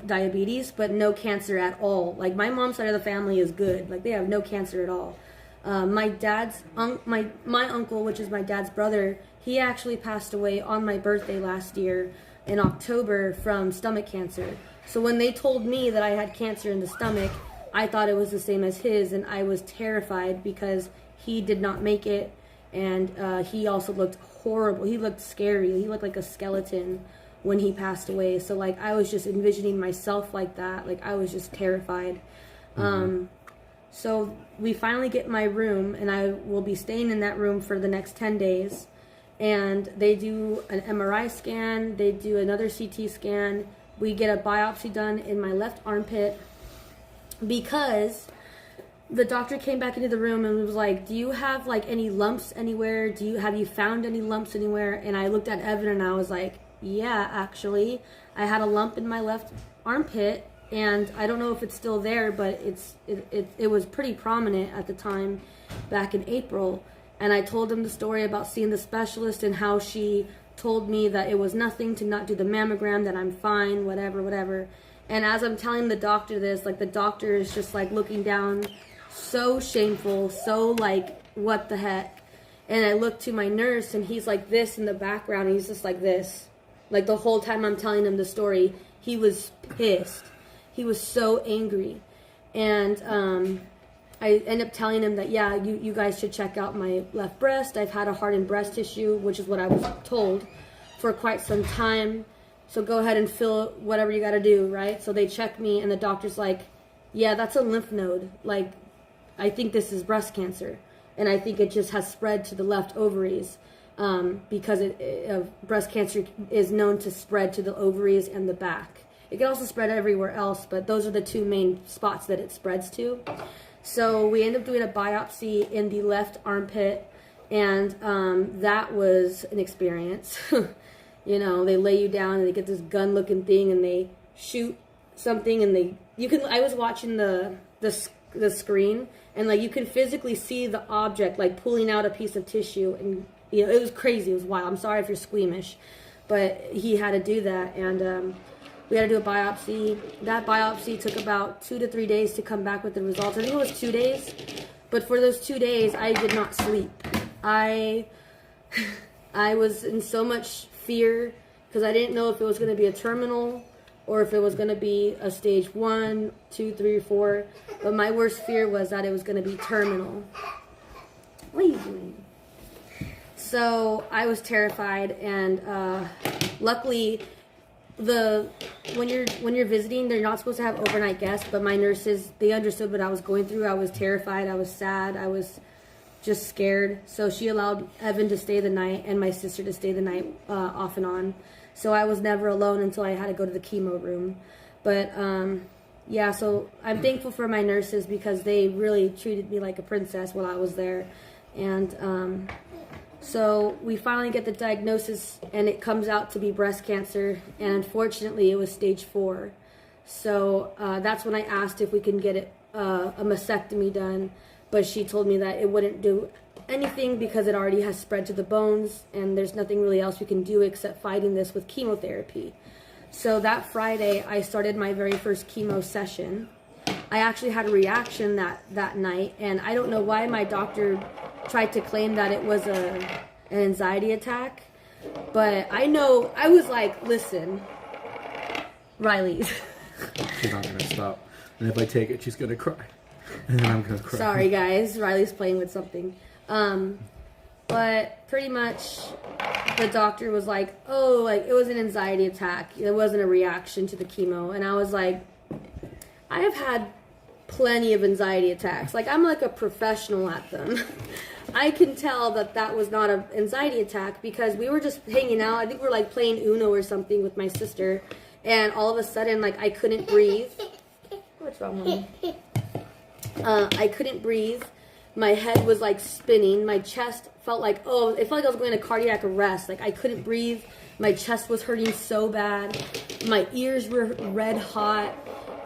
diabetes, but no cancer at all. Like, my mom's side of the family is good. Like, they have no cancer at all. My dad's my uncle, which is my dad's brother, he actually passed away on my birthday last year in October from stomach cancer. So when they told me that I had cancer in the stomach, I thought it was the same as his, and I was terrified because he did not make it, and he also looked horrible. He looked scary. He looked like a skeleton when he passed away. So like, I was just envisioning myself like that. Like, I was just terrified. Mm-hmm. So we finally get my room, and I will be staying in that room for the next 10 days. And they do an MRI scan. They do another CT scan. We get a biopsy done in my left armpit, because the doctor came back into the room and was like, do you have like any lumps anywhere? Have you found any lumps anywhere? And I looked at Evan and I was like, yeah, actually, I had a lump in my left armpit, and I don't know if it's still there, but it was pretty prominent at the time back in April. And I told him the story about seeing the specialist and how she told me that it was nothing, to not do the mammogram, that I'm fine, whatever. And as I'm telling the doctor this, like, the doctor is just like looking down, so shameful, so like, what the heck. And I look to my nurse, and he's like this in the background, and he's just like this. Like the whole time I'm telling him the story, he was pissed. He was so angry. And I end up telling him that, yeah, you guys should check out my left breast. I've had a hardened breast tissue, which is what I was told, for quite some time. So go ahead and fill whatever you got to do, right? So they check me, and the doctor's like, yeah, that's a lymph node. Like, I think this is breast cancer. And I think it just has spread to the left ovaries, because breast cancer is known to spread to the ovaries and the back. It can also spread everywhere else, but those are the two main spots that it spreads to. So we end up doing a biopsy in the left armpit, and that was an experience. You know, they lay you down and they get this gun-looking thing and they shoot something, and I was watching the screen, and like you can physically see the object like pulling out a piece of tissue, and you know, it was crazy. It was wild. I'm sorry if you're squeamish, but he had to do that, and we had to do a biopsy. That biopsy took about 2 to 3 days to come back with the results. I think it was 2 days, but for those 2 days, I did not sleep. I was in so much fear because I didn't know if it was going to be a terminal or if it was going to be a stage 1, 2, 3, or 4. But my worst fear was that it was going to be terminal. What are you doing? So I was terrified, and luckily, when you're visiting, they're not supposed to have overnight guests. But my nurses, they understood what I was going through. I was terrified. I was sad. I was just scared. So she allowed Evan to stay the night and my sister to stay the night off and on. So I was never alone until I had to go to the chemo room. But yeah, so I'm thankful for my nurses because they really treated me like a princess while I was there. And so we finally get the diagnosis, and it comes out to be breast cancer. And unfortunately, it was stage 4. So that's when I asked if we can get a mastectomy done. But she told me that it wouldn't do anything because it already has spread to the bones, and there's nothing really else we can do except fighting this with chemotherapy. So that Friday, I started my very first chemo session. I actually had a reaction that night, and I don't know why my doctor tried to claim that it was an anxiety attack. But I know, I was like, listen, Riley. She's not going to stop. And if I take it, she's going to cry. And then I'm going to cry. Sorry, guys. Riley's playing with something. But pretty much the doctor was like, oh, like, it was an anxiety attack. It wasn't a reaction to the chemo. And I was like, I have had plenty of anxiety attacks. Like, I'm like a professional at them. I can tell that was not an anxiety attack because we were just hanging out. I think we were like playing Uno or something with my sister. And all of a sudden, like, I couldn't breathe. What's wrong with me? I couldn't breathe. My head was like spinning. My chest felt like, it felt like I was going to cardiac arrest. Like, I couldn't breathe. My chest was hurting so bad. My ears were red hot.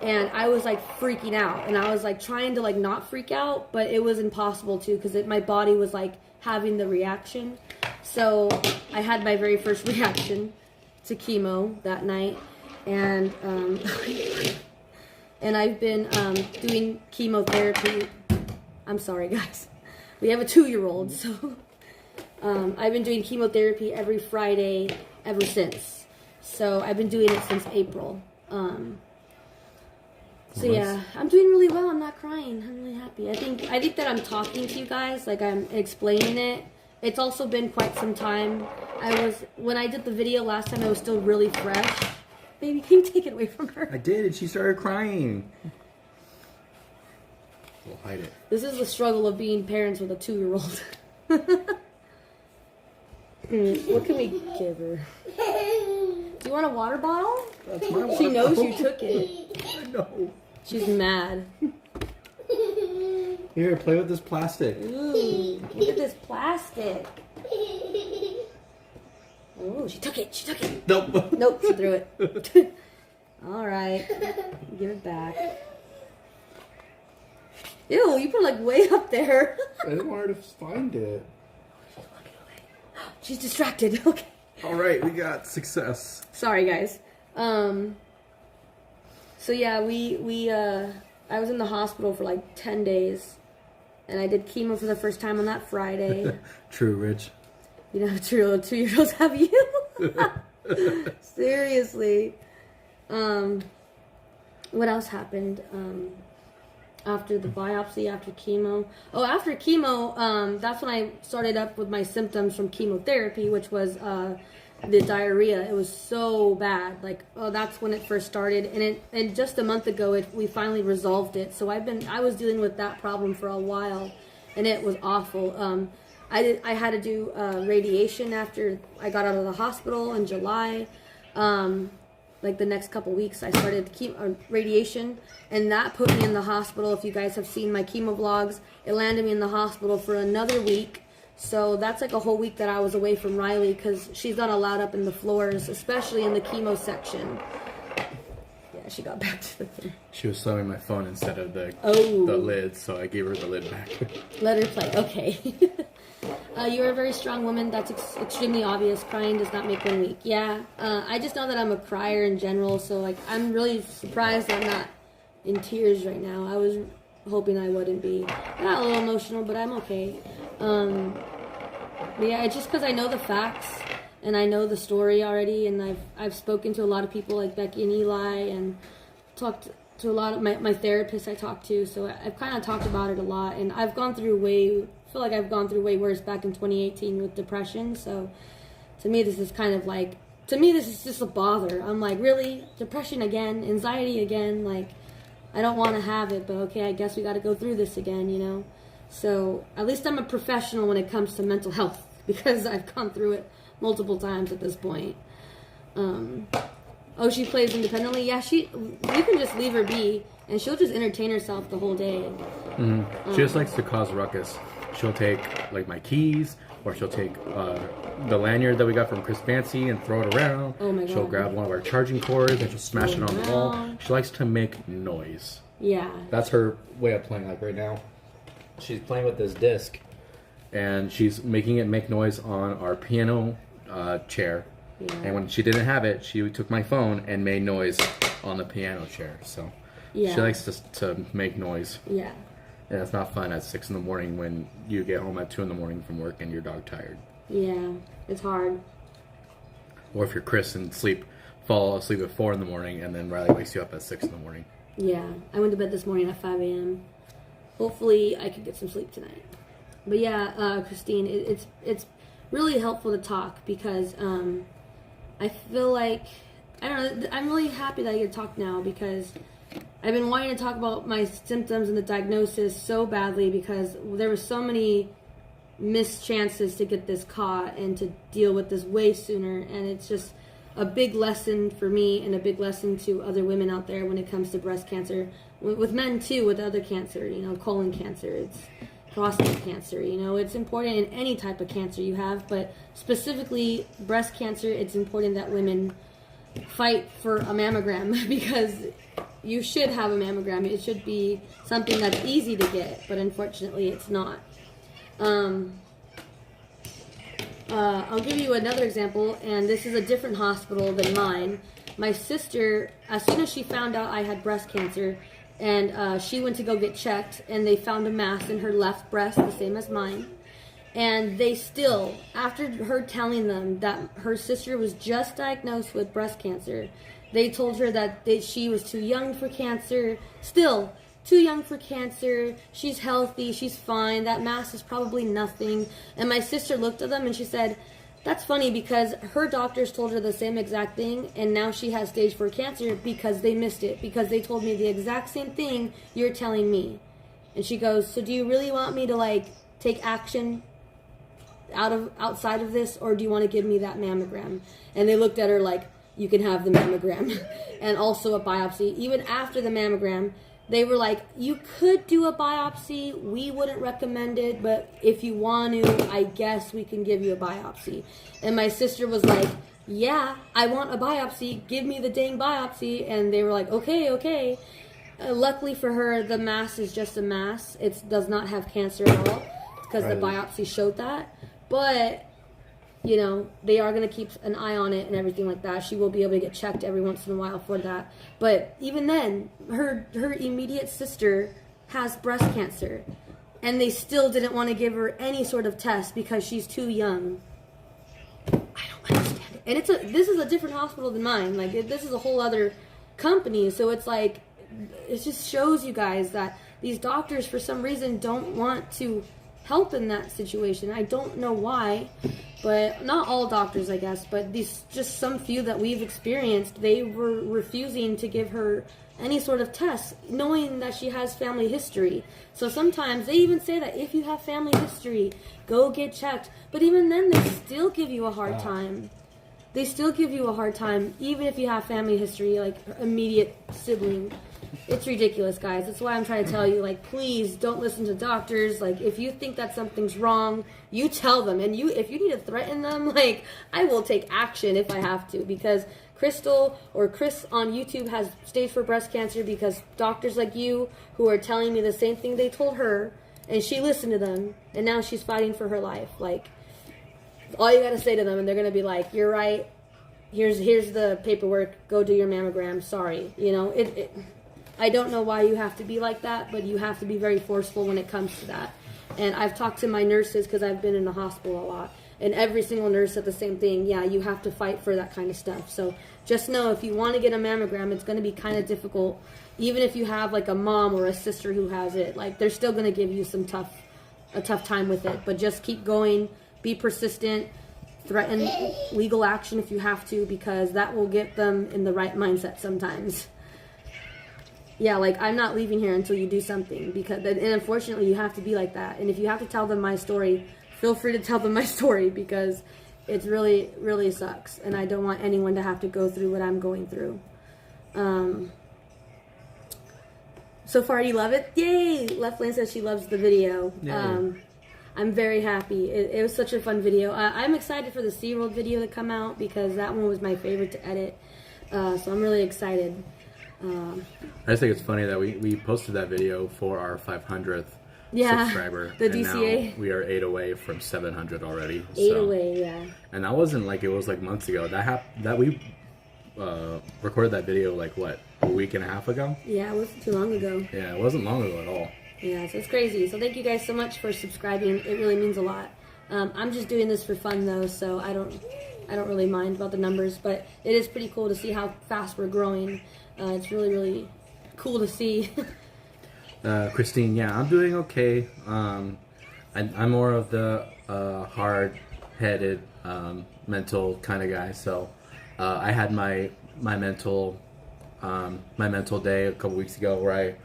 And I was like freaking out. And I was like trying to like not freak out, but it was impossible to because my body was like having the reaction. So I had my very first reaction to chemo that night. And and I've been doing chemotherapy. I'm sorry, guys. We have a 2-year-old, so I've been doing chemotherapy every Friday ever since. So I've been doing it since April. So yeah, I'm doing really well. I'm not crying. I'm really happy. I think that I'm talking to you guys, like I'm explaining it. It's also been quite some time. When I did the video last time, I was still really fresh. Baby, can you take it away from her? I did, and she started crying. We'll hide it. This is the struggle of being parents with a 2-year-old. What can we give her? Do you want a water bottle? That's my water She knows bottle. you took it. I know. She's mad. Here, play with this plastic. Ooh, look at this plastic. Oh, she took it. She took it. Nope. Nope, she threw it. All right. Give it back. Ew, you put it like way up there. I didn't want her to find it. She's distracted. Okay. All right, we got success. Sorry, guys. So yeah, I was in the hospital for like 10 days. and I did chemo for the first time on that Friday. True, Rich. You know, 2-year-olds have you. Seriously. What else happened? After the biopsy, after chemo. Oh, after chemo, that's when I started up with my symptoms from chemotherapy, which was the diarrhea. It was so bad. Like, that's when it first started. And just a month ago, we finally resolved it. So I was dealing with that problem for a while, and it was awful. I had to do radiation after I got out of the hospital in July. Like the next couple weeks, I started radiation, and that put me in the hospital. If you guys have seen my chemo vlogs, it landed me in the hospital for another week. So that's like a whole week that I was away from Riley because she's not allowed up in the floors, especially in the chemo section. Yeah, she got back to the thing. She was slamming my phone instead of the lid, so I gave her the lid back. Let her play. Okay. You're a very strong woman. That's extremely obvious. Crying does not make one weak. Yeah. I just know that I'm a crier in general, so like I'm really surprised I'm not in tears right now. I was hoping I wouldn't be. I got a little emotional, but I'm okay. But yeah, it's just because I know the facts and I know the story already, and I've spoken to a lot of people like Becky and Eli, and talked to a lot of my therapists I talked to, so I've kind of talked about it a lot, and I've gone through I feel like I've gone through way worse back in 2018 with depression, so to me this is just a bother. I'm like, really? Depression again? Anxiety again? Like, I don't want to have it, but okay, I guess we got to go through this again, you know? So at least I'm a professional when it comes to mental health, because I've gone through it multiple times at this point. Oh, she plays independently? Yeah, you can just leave her be, and she'll just entertain herself the whole day. Mm-hmm. She just likes to cause ruckus. She'll take, like, my keys, or she'll take the lanyard that we got from Chris Fancy and throw it around. Oh, my God. She'll grab one of our charging cords and she'll smash it on the wall. She likes to make noise. Yeah. That's her way of playing. Like, right now, she's playing with this disc, and she's making it make noise on our piano chair. Yeah. And when she didn't have it, she took my phone and made noise on the piano chair. So she likes to make noise. Yeah. And it's not fun at 6 in the morning when you get home at 2 in the morning from work and you're dog tired. Yeah, it's hard. Or if you're Chris and fall asleep at 4 in the morning, and then Riley wakes you up at 6 in the morning. Yeah, I went to bed this morning at 5 a.m. Hopefully I can get some sleep tonight. But yeah, Christine, it's really helpful to talk, because I feel like, I don't know, I'm really happy that I get to talk now, because I've been wanting to talk about my symptoms and the diagnosis so badly, because there were so many missed chances to get this caught and to deal with this way sooner, and it's just a big lesson for me and a big lesson to other women out there when it comes to breast cancer, with men too, with other cancer, you know, colon cancer, it's prostate cancer, you know, it's important in any type of cancer you have, but specifically breast cancer, it's important that women fight for a mammogram, because you should have a mammogram. It should be something that's easy to get, but unfortunately it's not. I'll give you another example, and this is a different hospital than mine. My sister, as soon as she found out I had breast cancer, and she went to go get checked, and they found a mass in her left breast, the same as mine. And they still, after her telling them that her sister was just diagnosed with breast cancer, they told her that she was too young for cancer. Still, too young for cancer. She's healthy. She's fine. That mass is probably nothing. And my sister looked at them and she said, that's funny, because her doctors told her the same exact thing, and now she has stage 4 cancer because they missed it, because they told me the exact same thing you're telling me. And she goes, so do you really want me to, like, take action outside of this, or do you want to give me that mammogram? And they looked at her like, you can have the mammogram and also a biopsy. Even after the mammogram, they were like, you could do a biopsy. We wouldn't recommend it, but if you want to, I guess we can give you a biopsy. And my sister was like, yeah, I want a biopsy. Give me the dang biopsy. And they were like, okay. Luckily for her, the mass is just a mass. It does not have cancer at all, because the biopsy showed that. But, you know, they are going to keep an eye on it and everything like that. She will be able to get checked every once in a while for that. But even then, her immediate sister has breast cancer. and they still didn't want to give her any sort of test because she's too young. I don't understand it. And this is a different hospital than mine. Like, this is a whole other company, so it's like, it just shows you guys that these doctors, for some reason, don't want to help in that situation. I don't know why, but not all doctors, I guess, but these, just some few that we've experienced, they were refusing to give her any sort of test, knowing that she has family history. So sometimes they even say that if you have family history, go get checked. But even then, they still give you a hard time. They still give you a hard time, even if you have family history, like immediate sibling. It's ridiculous, guys. That's why I'm trying to tell you, like, please don't listen to doctors. Like, if you think that something's wrong, you tell them. And if you need to threaten them, like, I will take action if I have to. Because Crystal or Chris on YouTube has stage 4 breast cancer because doctors like you who are telling me the same thing they told her, and she listened to them, and now she's fighting for her life. Like, all you gotta say to them, and they're gonna be like, "You're right. Here's the paperwork. Go do your mammogram. Sorry." You know, I don't know why you have to be like that, but you have to be very forceful when it comes to that. And I've talked to my nurses because I've been in the hospital a lot, and every single nurse said the same thing. Yeah, you have to fight for that kind of stuff. So just know, if you want to get a mammogram, it's going to be kind of difficult. Even if you have like a mom or a sister who has it, like, they're still going to give you a tough time with it. But just keep going, be persistent, threaten legal action if you have to, because that will get them in the right mindset sometimes. Yeah, like, I'm not leaving here until you do something, and unfortunately you have to be like that. And if you have to tell them my story, feel free to tell them my story, because it really, really sucks, and I don't want anyone to have to go through what I'm going through. So far, you love it? Yay! Left Lane says she loves the video. I'm very happy. It was such a fun video. I'm excited for the SeaWorld video to come out, because that one was my favorite to edit. So I'm really excited. I just think it's funny that we posted that video for our 500th subscriber. The DCA. Now we are 8 away from 700 already. 8 away, yeah. And that wasn't like, it was like months ago. That we recorded that video like, what, a week and a half ago? Yeah, it wasn't too long ago. Yeah, it wasn't long ago at all. Yeah, so it's crazy. So thank you guys so much for subscribing. It really means a lot. I'm just doing this for fun though, so I don't really mind about the numbers, but it is pretty cool to see how fast we're growing. It's really, really cool to see. Christine, yeah, I'm doing okay. I'm more of the hard-headed, mental kind of guy. So I had my mental day a couple weeks ago where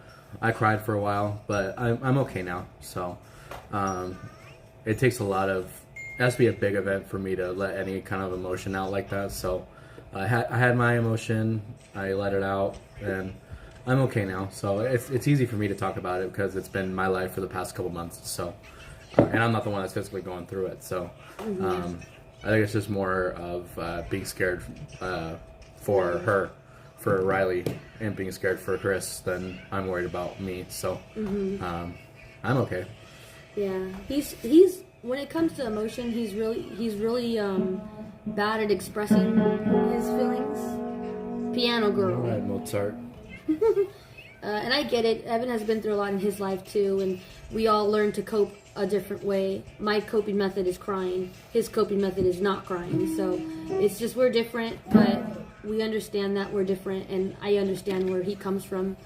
I cried for a while, but I'm okay now. So it takes a lot of, it has to be a big event for me to let any kind of emotion out like that. So I had my emotion, I let it out, and I'm okay now. So it's easy for me to talk about it because it's been my life for the past couple months. So, and I'm not the one that's physically going through it. So I think it's just more of being scared for her, for Riley, and being scared for Chris than I'm worried about me. So I'm okay. Yeah, he's when it comes to emotion, he's really bad at expressing his feelings. Piano girl. All right, Mozart. And I get it. Evan has been through a lot in his life too, and we all learn to cope a different way. My coping method is crying. His coping method is not crying. So it's just, we're different, but we understand that we're different, and I understand where he comes from.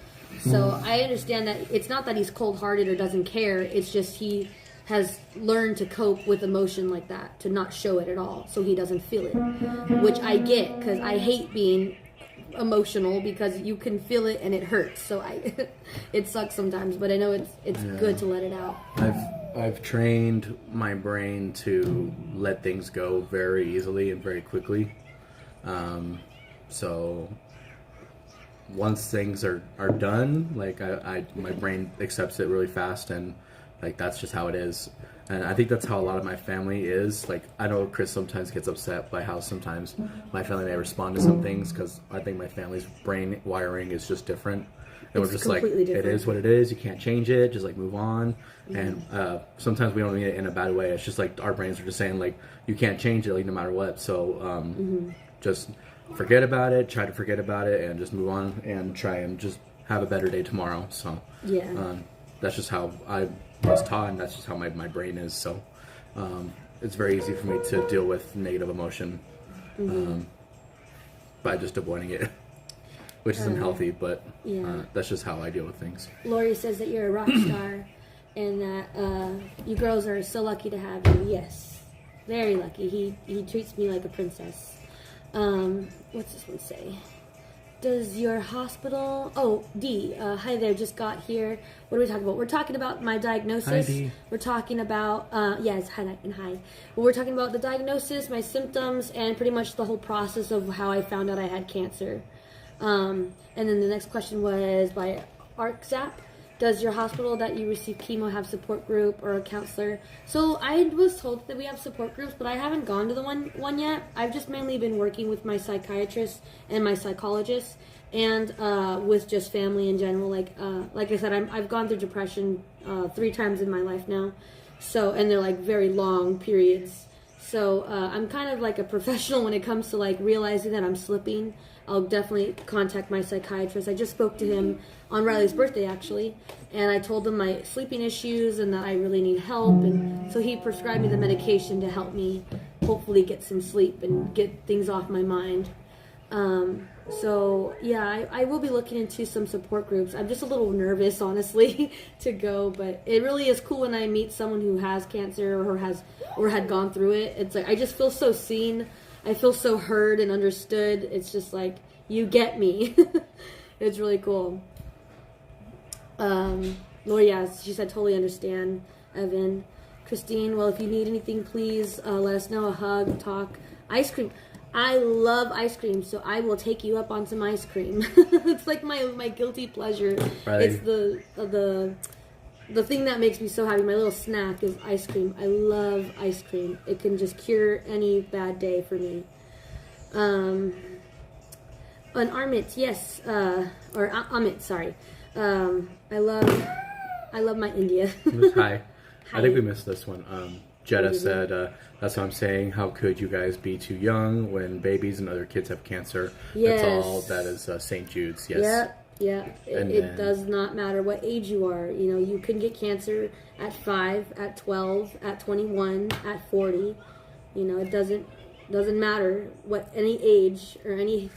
So I understand that it's not that he's cold-hearted or doesn't care. It's just he has learned to cope with emotion like that, to not show it at all, so he doesn't feel it. Which I get, because I hate being emotional, because you can feel it and it hurts. So it sucks sometimes, but I know it's good to let it out. I've trained my brain to let things go very easily and very quickly. So once things are done, like my brain accepts it really fast, and like that's just how it is. And I think that's how a lot of my family is. Like, I know Chris sometimes gets upset by how sometimes my family may respond to some things, because I think my family's brain wiring is just different. And we're just like, different. It is what it is. You can't change it. Just like move on. And sometimes we don't mean it in a bad way. It's just like our brains are just saying like, you can't change it, like no matter what. So just forget about it. Try to forget about it and just move on and try and just have a better day tomorrow. So yeah. that's just how I was taught, and that's just how my brain is. So it's very easy for me to deal with negative emotion by just avoiding it, which is unhealthy, but that's just how I deal with things. Lori says that you're a rock star and that you girls are so lucky to have you. Yes, very lucky. He treats me like a princess. What's this one say? Does your hospital... Oh, D. Hi there, just got here. What are we talking about? We're talking about my diagnosis. Hi, D. We're talking about... yes, hi and hi. Well, we're talking about the diagnosis, my symptoms, and pretty much the whole process of how I found out I had cancer. And then the next question was by ArcZap. Does your hospital that you receive chemo have support group or a counselor? So I was told that we have support groups, but I haven't gone to the one yet. I've just mainly been working with my psychiatrist and my psychologist, and with just family in general. Like I said, I've gone through depression 3 times in my life now. So, and they're like very long periods. So I'm kind of like a professional when it comes to like realizing that I'm slipping. I'll definitely contact my psychiatrist. I just spoke to him on Riley's birthday, actually, and I told him my sleeping issues and that I really need help, and so he prescribed me the medication to help me hopefully get some sleep and get things off my mind. So yeah, I will be looking into some support groups. I'm just a little nervous, honestly, to go, but it really is cool when I meet someone who has cancer or had gone through it. It's like I just feel so seen. I feel so heard and understood. It's just like, you get me. It's really cool. Lori, yeah, she said, totally understand, Evan. Christine, well, if you need anything, please let us know. A hug, talk. Ice cream. I love ice cream, so I will take you up on some ice cream. It's like my guilty pleasure. Right. It's the thing that makes me so happy. My little snack is ice cream. I love ice cream. It can just cure any bad day for me. An Amit, yes, or Amit, sorry. I love my India. Hi. I think we missed this one. Jetta said, that's what I'm saying. How could you guys be too young when babies and other kids have cancer? Yes. That's all. That is St. Jude's. Yes. Yeah. It does not matter what age you are. You know, you can get cancer at 5, at 12, at 21, at 40. You know, it doesn't matter what any age or any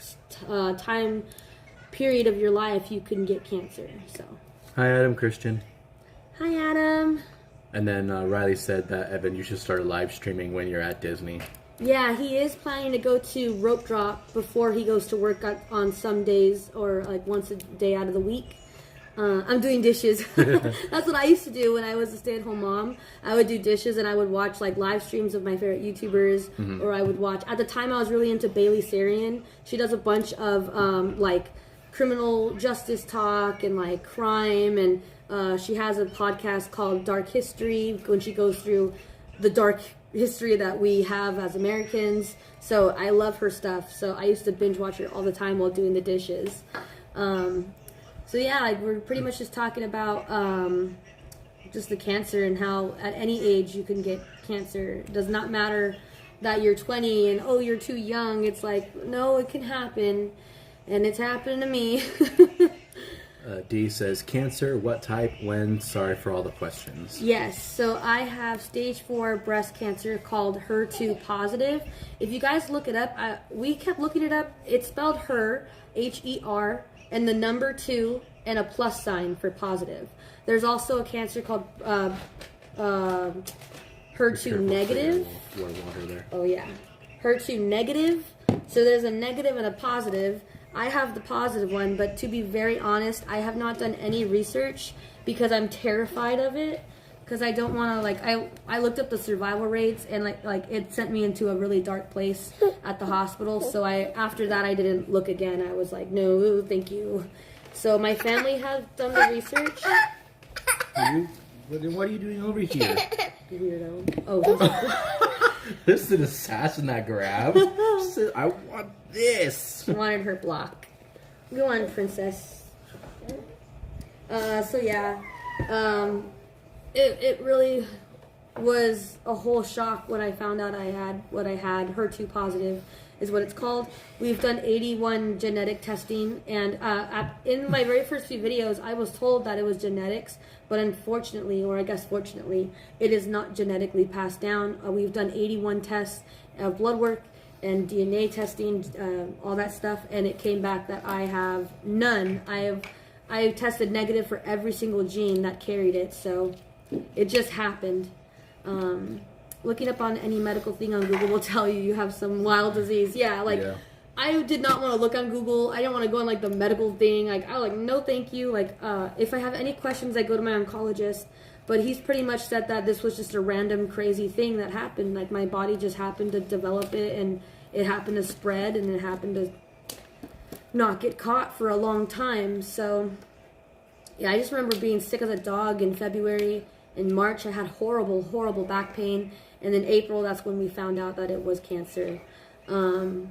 time period of your life you can get cancer. So. Hi, Adam Christian. Hi, Adam. And then Riley said that, Evan, you should start live streaming when you're at Disney. Yeah, he is planning to go to rope drop before he goes to work on some days, or like once a day out of the week. I'm doing dishes. That's what I used to do when I was a stay-at-home mom. I would do dishes and I would watch like live streams of my favorite YouTubers, or I would watch. At the time, I was really into Bailey Sarian. She does a bunch of like criminal justice talk and like crime, and she has a podcast called Dark History when she goes through the dark history that we have as Americans. So I love her stuff. So I used to binge watch her all the time while doing the dishes. So yeah, like we're pretty much just talking about just the cancer and how at any age you can get cancer. It does not matter that you're 20 and, oh, you're too young. It's like, no, it can happen. And it's happened to me. D says, cancer, what type, when? Sorry for all the questions. Yes, so I have stage 4 breast cancer called HER2 positive. If you guys look it up, we kept looking it up. It's spelled HER, H-E-R, and the number 2 and a plus sign for positive. There's also a cancer called HER2 negative. Water there. Oh yeah, HER2 negative. So there's a negative and a positive. I have the positive one, but to be very honest, I have not done any research because I'm terrified of it. Because I don't want to, like, I looked up the survival rates and like it sent me into a really dark place at the hospital. So after that I didn't look again. I was like, no, thank you. So my family has done the research. What are you doing over here? Weirdo. Oh. This is an assassin that grab. I want this. She wanted her block. Go on, princess. So yeah. It really was a whole shock when I found out I had HER2 positive. is what it's called. We've done 81 genetic testing, and in my very first few videos, I was told that it was genetics, but unfortunately, or I guess fortunately, it is not genetically passed down. We've done 81 tests of blood work and DNA testing, all that stuff, and it came back that I have none. I tested negative for every single gene that carried it, so it just happened. Looking up on any medical thing on Google will tell you have some wild disease. Yeah, I did not want to look on Google. I didn't want to go on like the medical thing. Like I was like, no, thank you. Like if I have any questions, I go to my oncologist. But he's pretty much said that this was just a random crazy thing that happened. Like my body just happened to develop it, and it happened to spread, and it happened to not get caught for a long time. So yeah, I just remember being sick as a dog in February. In March, I had horrible, horrible back pain. And then April, that's when we found out that it was cancer. And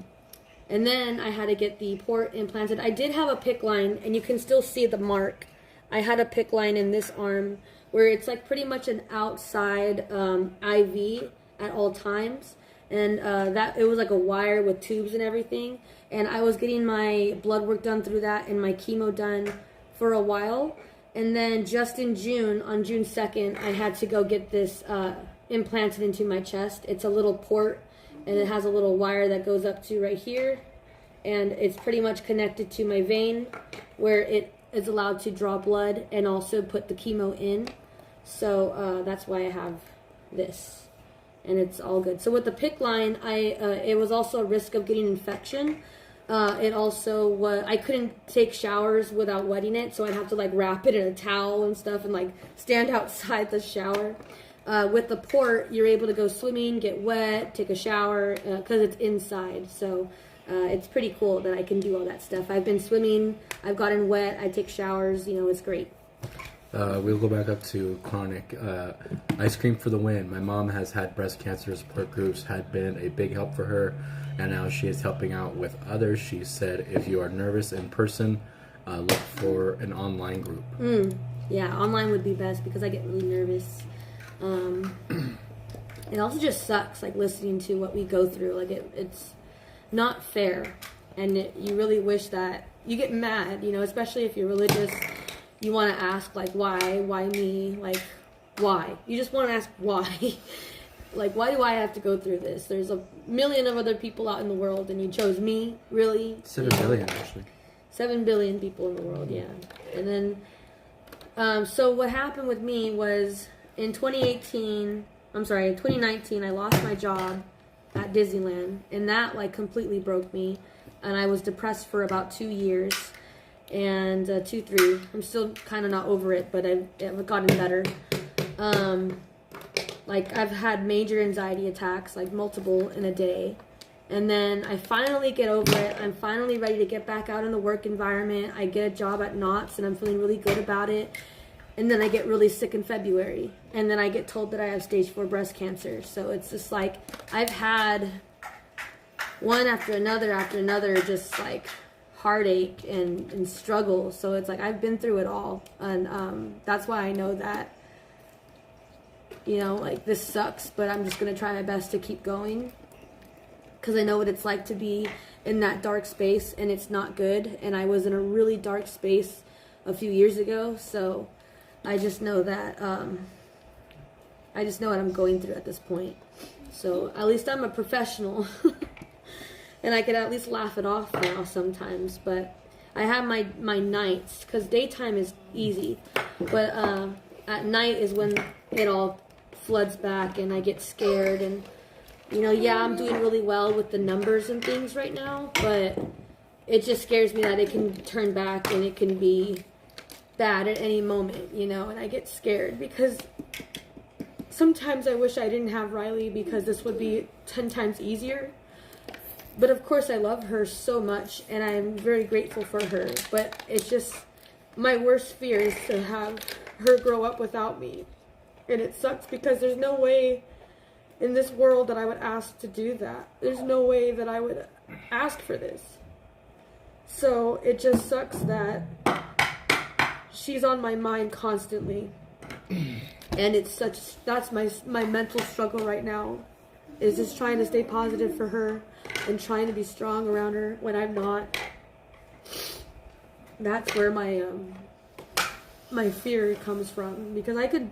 then I had to get the port implanted. I did have a PICC line, and you can still see the mark. I had a PICC line in this arm where it's like pretty much an outside IV at all times. And that it was like a wire with tubes and everything. And I was getting my blood work done through that and my chemo done for a while. And then just in June, on June 2nd, I had to go get this implanted into my chest. It's a little port, and it has a little wire that goes up to right here. And it's pretty much connected to my vein where it is allowed to draw blood and also put the chemo in. So that's why I have this. And it's all good. So with the PICC line, it was also a risk of getting infection. It also was, I couldn't take showers without wetting it, so I'd have to like wrap it in a towel and stuff and like stand outside the shower. With the port, you're able to go swimming, get wet, take a shower, because it's inside. So it's pretty cool that I can do all that stuff. I've been swimming, I've gotten wet, I take showers, it's great. We'll go back up to chronic. Ice cream for the win. My mom has had breast cancer support groups, had been a big help for her, and now she is helping out with others. She said if you are nervous in person, look for an online group. Yeah, online would be best because I get really nervous. It also just sucks, like listening to what we go through. Like it's not fair, and you really wish that you get mad, especially if you're religious. You want to ask, like, why me? Like, why? You just want to ask why. Like, why do I have to go through this? There's a million of other people out in the world, and you chose me? Really? 7 billion, actually. 7 billion people in the world, yeah. And then, so what happened with me was in 2019, I lost my job at Disneyland, and that, like, completely broke me. And I was depressed for about 2 years. And 2-3. I'm still kind of not over it, but I've gotten better. Like I've had major anxiety attacks, like multiple in a day, and then I finally get over it. I'm finally ready to get back out in the work environment. I get a job at Knott's, and I'm feeling really good about it. And then I get really sick in February, and then I get told that I have stage 4 breast cancer. So it's just like I've had one after another, just like heartache and struggle. So it's like I've been through it all, and that's why I know that like this sucks, but I'm just gonna try my best to keep going, because I know what it's like to be in that dark space, and it's not good. And I was in a really dark space a few years ago, so I just know that I just know what I'm going through at this point. So at least I'm a professional. And I could at least laugh it off now sometimes. But I have my nights, because daytime is easy. But at night is when it all floods back and I get scared. And, yeah, I'm doing really well with the numbers and things right now. But it just scares me that it can turn back and it can be bad at any moment, and I get scared because sometimes I wish I didn't have Riley, because this would be 10 times easier. But of course I love her so much, and I'm very grateful for her. But it's just, my worst fear is to have her grow up without me. And it sucks because there's no way in this world that I would ask to do that. There's no way that I would ask for this. So it just sucks that she's on my mind constantly. And it's that's my mental struggle right now. is just trying to stay positive for her and trying to be strong around her when I'm not. That's where my my fear comes from, because I could,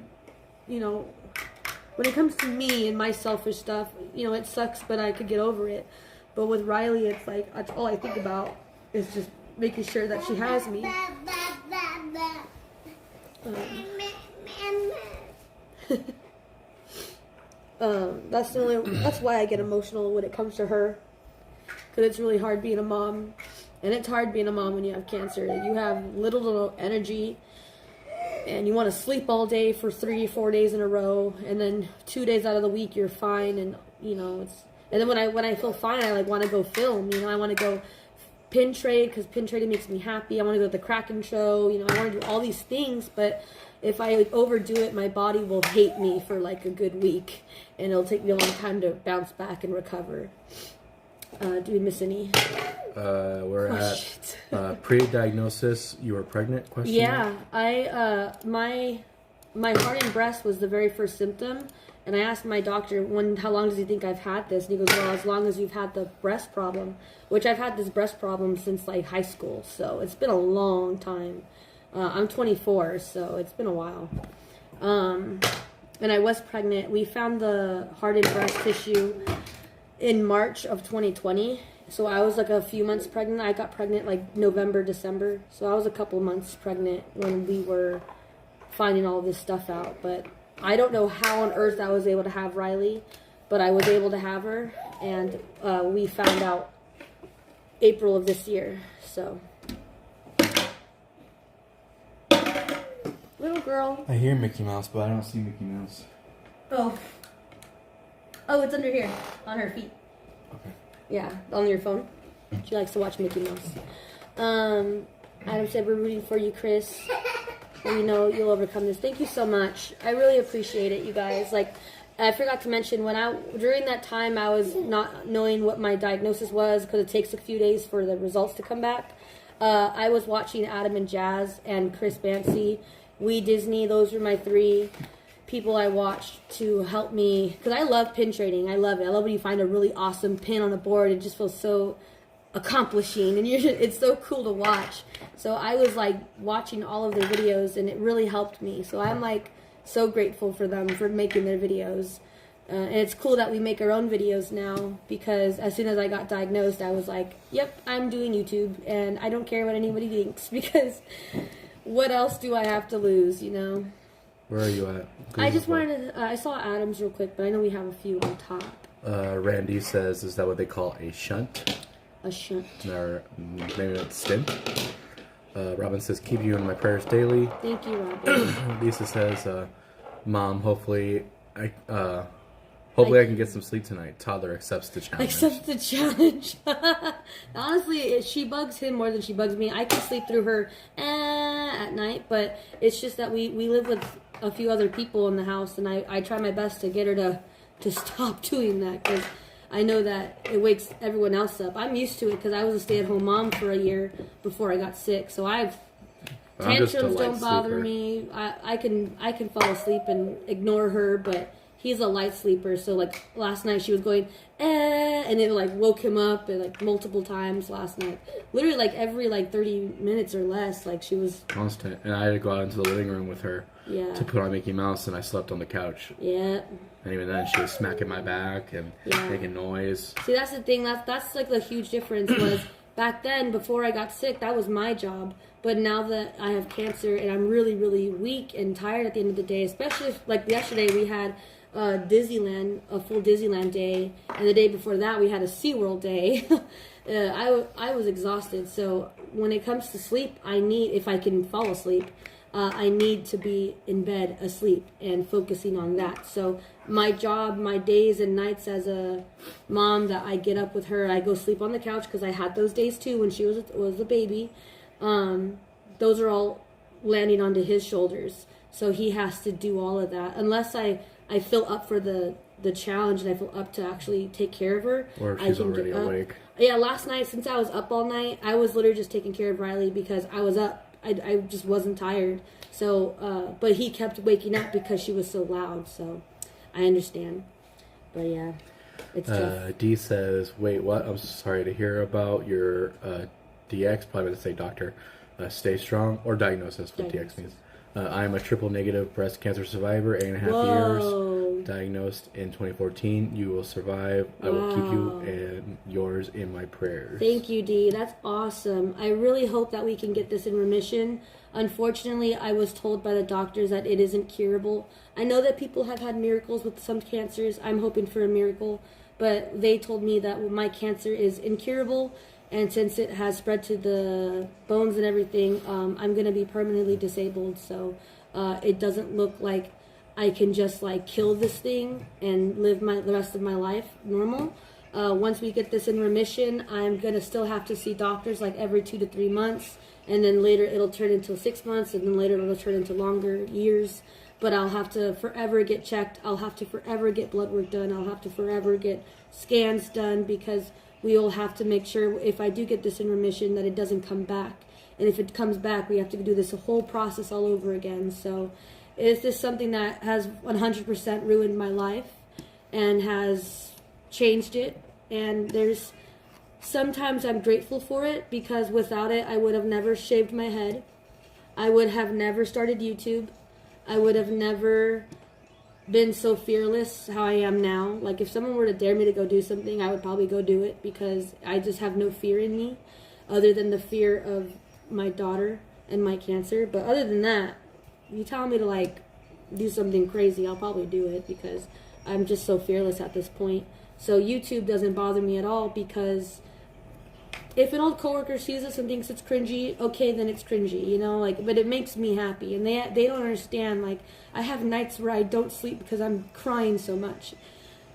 you know, when it comes to me and my selfish stuff, you know, it sucks, but I could get over it. But with Riley, it's like, that's all I think about is just making sure that she has me. That's why I get emotional when it comes to her, because it's really hard being a mom, and it's hard being a mom when you have cancer. You have little energy, and you want to sleep all day for 3-4 days in a row, and then 2 days out of the week you're fine, and you know it's. And then when I feel fine, I like want to go film. You know, I want to go pin trade because pin trading makes me happy. I want to go to the Kraken show. You know, I want to do all these things, but if I overdo it, my body will hate me for like a good week, and it'll take me a long time to bounce back and recover. Do we miss any? We're at pre-diagnosis. You were pregnant? Question. Yeah, my heart and breast was the very first symptom, and I asked my doctor, how long does he think I've had this? And he goes, well, as long as you've had the breast problem, which I've had this breast problem since like high school, so it's been a long time. I'm 24, so it's been a while. And I was pregnant. We found the heart and breast tissue in March of 2020. So I was like a few months pregnant. I got pregnant like November, December. So I was a couple months pregnant when we were finding all this stuff out. But I don't know how on earth I was able to have Riley, but I was able to have her. And we found out April of this year. So. Little girl. I hear Mickey Mouse, but I don't see Mickey Mouse. Oh, it's under here, on her feet. Okay. Yeah, on your phone. She likes to watch Mickey Mouse. Adam said, we're rooting for you, Chris. We know you'll overcome this. Thank you so much. I really appreciate it, you guys. Like, I forgot to mention, during that time, I was not knowing what my diagnosis was, because it takes a few days for the results to come back. I was watching Adam and Jazz and Chris Banksy, Wee Disney. Those were my 3 people I watched to help me, because I love pin trading. I love it. I love when you find a really awesome pin on a board. It just feels so accomplishing, and it's so cool to watch. So I was like watching all of their videos, and it really helped me. So I'm like so grateful for them for making their videos. And it's cool that we make our own videos now, because as soon as I got diagnosed, I was like, yep, I'm doing YouTube, and I don't care what anybody thinks, because what else do I have to lose, you know? Where are you at? I just wanted to, I saw Adam's real quick, but I know we have a few on top. Randy says, is that what they call a shunt? A shunt. Or maybe a stint. Robin says, keep you in my prayers daily. Thank you, Robin. Lisa says, Mom, hopefully I can get some sleep tonight. Toddler accepts the challenge. Accepts the challenge. Honestly, she bugs him more than she bugs me. I can sleep through her at night, but it's just that we live with a few other people in the house, and I try my best to get her to stop doing that, because I know that it wakes everyone else up. I'm used to it because I was a stay-at-home mom for a year before I got sick, so tantrums don't bother me. I can fall asleep and ignore her, but he's a light sleeper, so like last night she was going and it like woke him up and like multiple times last night. Literally like every like 30 minutes or less, like she was constant. And I had to go out into the living room with her to put on Mickey Mouse, and I slept on the couch. Yeah. And even then she was smacking my back and making noise. See, that's the thing, that's like the huge difference was back then, before I got sick, that was my job. But now that I have cancer and I'm really, really weak and tired at the end of the day, especially like yesterday we had Disneyland, a full Disneyland day, and the day before that we had a SeaWorld day. I was exhausted, so when it comes to sleep, if I can fall asleep, I need to be in bed asleep and focusing on that. So my job, my days and nights as a mom, that I get up with her, I go sleep on the couch, because I had those days too when she was a baby. Those are all landing onto his shoulders, so he has to do all of that unless I feel up for the challenge and I feel up to actually take care of her. Or if she's already awake. Yeah, last night, since I was up all night, I was literally just taking care of Riley because I was up. I just wasn't tired. So, but he kept waking up because she was so loud. So, I understand. But yeah. It's tough. D says, wait, what? I'm sorry to hear about your DX. Probably going to say doctor. Stay strong, or diagnosis, what DX means. I am a triple negative breast cancer survivor, 8.5 years, diagnosed in 2014. You will survive. I will keep you and yours in my prayers. Thank you, Dee. That's awesome. I really hope that we can get this in remission. Unfortunately, I was told by the doctors that it isn't curable. I know that people have had miracles with some cancers. I'm hoping for a miracle. But they told me that my cancer is incurable. And since it has spread to the bones and everything, I'm going to be permanently disabled. So it doesn't look like I can just like kill this thing and live the rest of my life normal. Once we get this in remission, I'm going to still have to see doctors like every 2 to 3 months. And then later it'll turn into 6 months. And then later it'll turn into longer years. But I'll have to forever get checked. I'll have to forever get blood work done. I'll have to forever get scans done, because we'll have to make sure, if I do get this in remission, that it doesn't come back. And if it comes back, we have to do this whole process all over again. So it's just something that has 100% ruined my life and has changed it. And sometimes I'm grateful for it, because without it, I would have never shaved my head. I would have never started YouTube. I would have never been so fearless how I am now. Like, if someone were to dare me to go do something, I would probably go do it, because I just have no fear in me other than the fear of my daughter and my cancer. But other than that, you tell me to like do something crazy, I'll probably do it, because I'm just so fearless at this point. So YouTube doesn't bother me at all, because if an old coworker sees this and thinks it's cringy, okay, then it's cringy, you know, like, but it makes me happy. And they don't understand, like, I have nights where I don't sleep because I'm crying so much.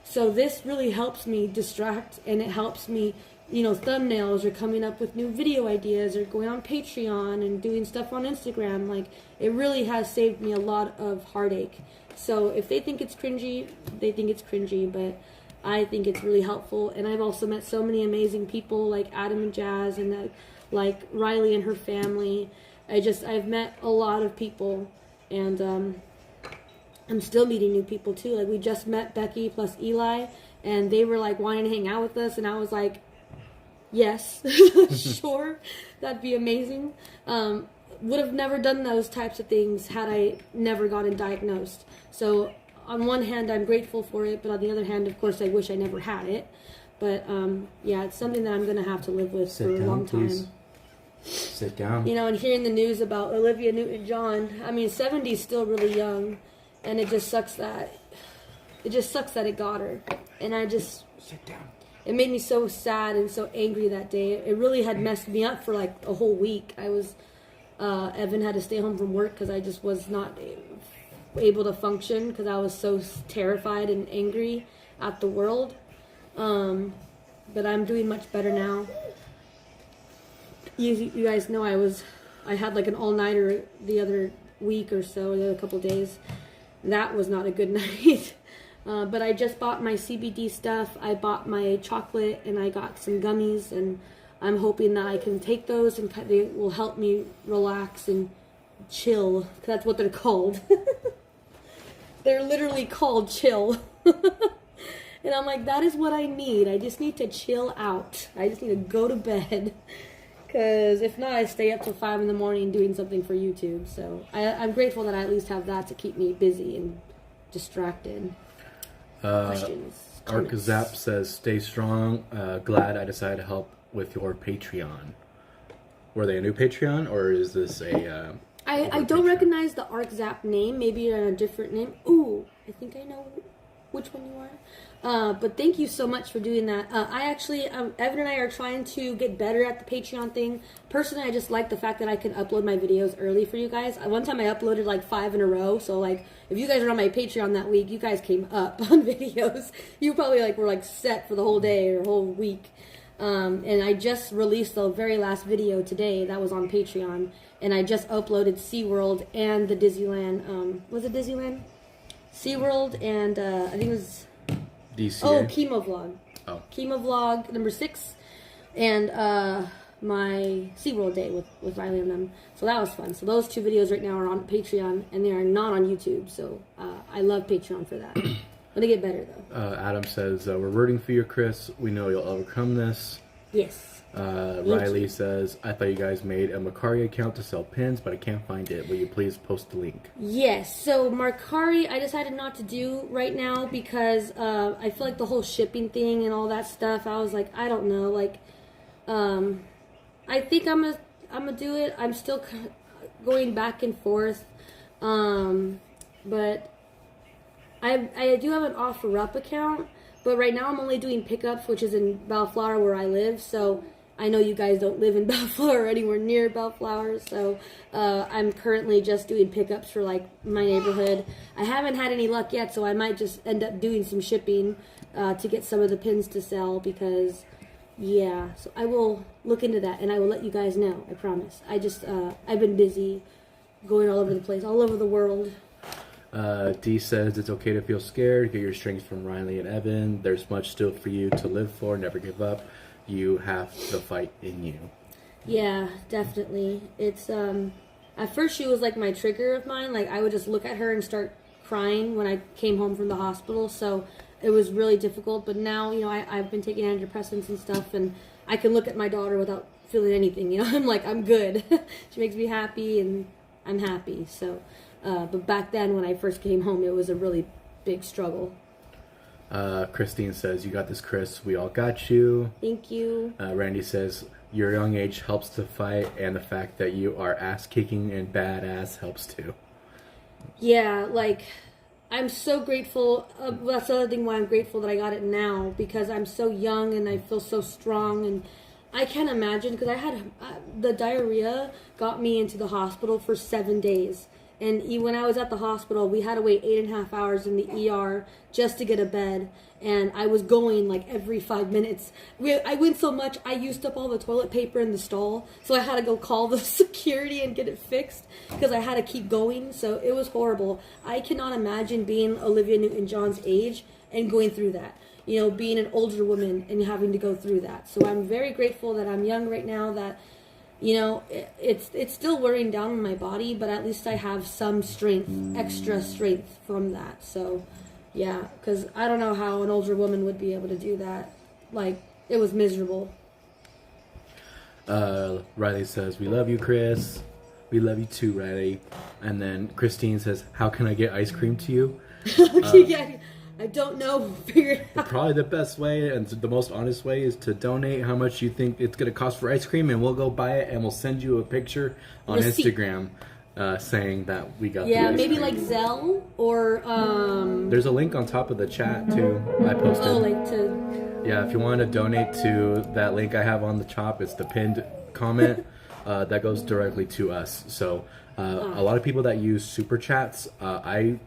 So this really helps me distract, and it helps me, you know, thumbnails, or coming up with new video ideas, or going on Patreon and doing stuff on Instagram. Like, it really has saved me a lot of heartache. So if they think it's cringy, they think it's cringy, but I think it's really helpful. And I've also met so many amazing people like Adam and Jazz, and like Riley and her family. I've met a lot of people, and I'm still meeting new people too. Like, we just met Becky plus Eli, and they were like wanting to hang out with us, and I was like, yes, sure, that'd be amazing. Would have never done those types of things had I never gotten diagnosed. So on one hand, I'm grateful for it, but on the other hand, of course, I wish I never had it. But yeah, it's something that I'm going to have to live with for a long time. Please. Sit down. You know, and hearing the news about Olivia Newton-John, I mean, 70 is still really young, and it just sucks that it got her. And I just, sit down. It made me so sad and so angry that day. It really had messed me up for like a whole week. Evan had to stay home from work because I just was not able to function, because I was so terrified and angry at the world. But I'm doing much better now. You guys know I had like an all-nighter the other week or so, the other couple days. That was not a good night. But I just bought my CBD stuff. I bought my chocolate, and I got some gummies, and I'm hoping that I can take those and they will help me relax and chill. That's what they're called. They're literally called chill. And I'm like, that is what I need. I just need to chill out. I just need to go to bed. Because if not, I stay up till 5 in the morning doing something for YouTube. So I'm grateful that I at least have that to keep me busy and distracted. Questions? Arc Zap says, stay strong. Glad I decided to help with your Patreon. Were they a new Patreon, or is this a... I don't recognize the Arc Zap name. Maybe you're a different name. Ooh, I think I know which one you are. But thank you so much for doing that. Evan and I are trying to get better at the Patreon thing. Personally, I just like the fact that I can upload my videos early for you guys. One time I uploaded like 5 in a row. So like, if you guys were on my Patreon that week, you guys came up on videos. You probably like were like set for the whole day or whole week. And I just released the very last video today that was on Patreon. And I just uploaded SeaWorld and the Disneyland, was it Disneyland? SeaWorld and, I think it was... DCA? Oh, Chemo Vlog. Oh. Chemo Vlog number 6. And, my SeaWorld day with Riley and them. So that was fun. So those 2 videos right now are on Patreon, and they are not on YouTube. So, I love Patreon for that. Gonna get better though. Adam says, we're rooting for you, Chris. We know you'll overcome this. Yes. Riley says, I thought you guys made a Macari account to sell pins, but I can't find it. Will you please post the link? Yes. So Macari, I decided not to do right now because I feel like the whole shipping thing and all that stuff. I was like, I don't know. Like, I think I'm gonna do it. I'm still going back and forth, but I do have an OfferUp account. But right now I'm only doing pickups, which is in Bellflower where I live. So I know you guys don't live in Bellflower or anywhere near Bellflower. So I'm currently just doing pickups for like my neighborhood. I haven't had any luck yet, so I might just end up doing some shipping to get some of the pins to sell because, yeah. So I will look into that and I will let you guys know. I promise. I've been busy going all over the place, all over the world. D says it's okay to feel scared. Get your strength from Riley and Evan. There's much still for you to live for. Never give up. You have the fight in you. Yeah, definitely. It's at first she was like my trigger of mine. Like I would just look at her and start crying when I came home from the hospital. So it was really difficult. But now, you know, I've been taking antidepressants and stuff, and I can look at my daughter without feeling anything. You know, I'm like, I'm good. She makes me happy, and I'm happy. So. But back then, when I first came home, it was a really big struggle. Christine says, you got this, Chris. We all got you. Thank you. Randy says, your young age helps to fight, and the fact that you are ass-kicking and badass helps too. Yeah, like, I'm so grateful. That's the other thing why I'm grateful that I got it now, because I'm so young and I feel so strong. And I can't imagine, because I had the diarrhea got me into the hospital for 7 days. And when I was at the hospital, we had to wait 8.5 hours in the ER just to get a bed. And I was going like every 5 minutes. I went so much, I used up all the toilet paper in the stall. So I had to go call the security and get it fixed because I had to keep going. So it was horrible. I cannot imagine being Olivia Newton-John's age and going through that. You know, being an older woman and having to go through that. So I'm very grateful that I'm young right now, that... You know, it's still wearing down on my body, but at least I have some strength, extra strength from that. So, yeah, because I don't know how an older woman would be able to do that. Like, it was miserable. Riley says, we love you, Chris. We love you too, Riley. And then Christine says, how can I get ice cream to you? Yeah, I don't know. Figure it out. Probably the best way and the most honest way is to donate how much you think it's going to cost for ice cream, and we'll go buy it, and we'll send you a picture on Instagram saying that we got the ice maybe cream. like Zelle or... There's a link on top of the chat, too. I posted. Oh, like to... Yeah, if you want to donate to that link I have on the top, it's the pinned comment. That goes directly to us. So a lot of people that use Super Chats, I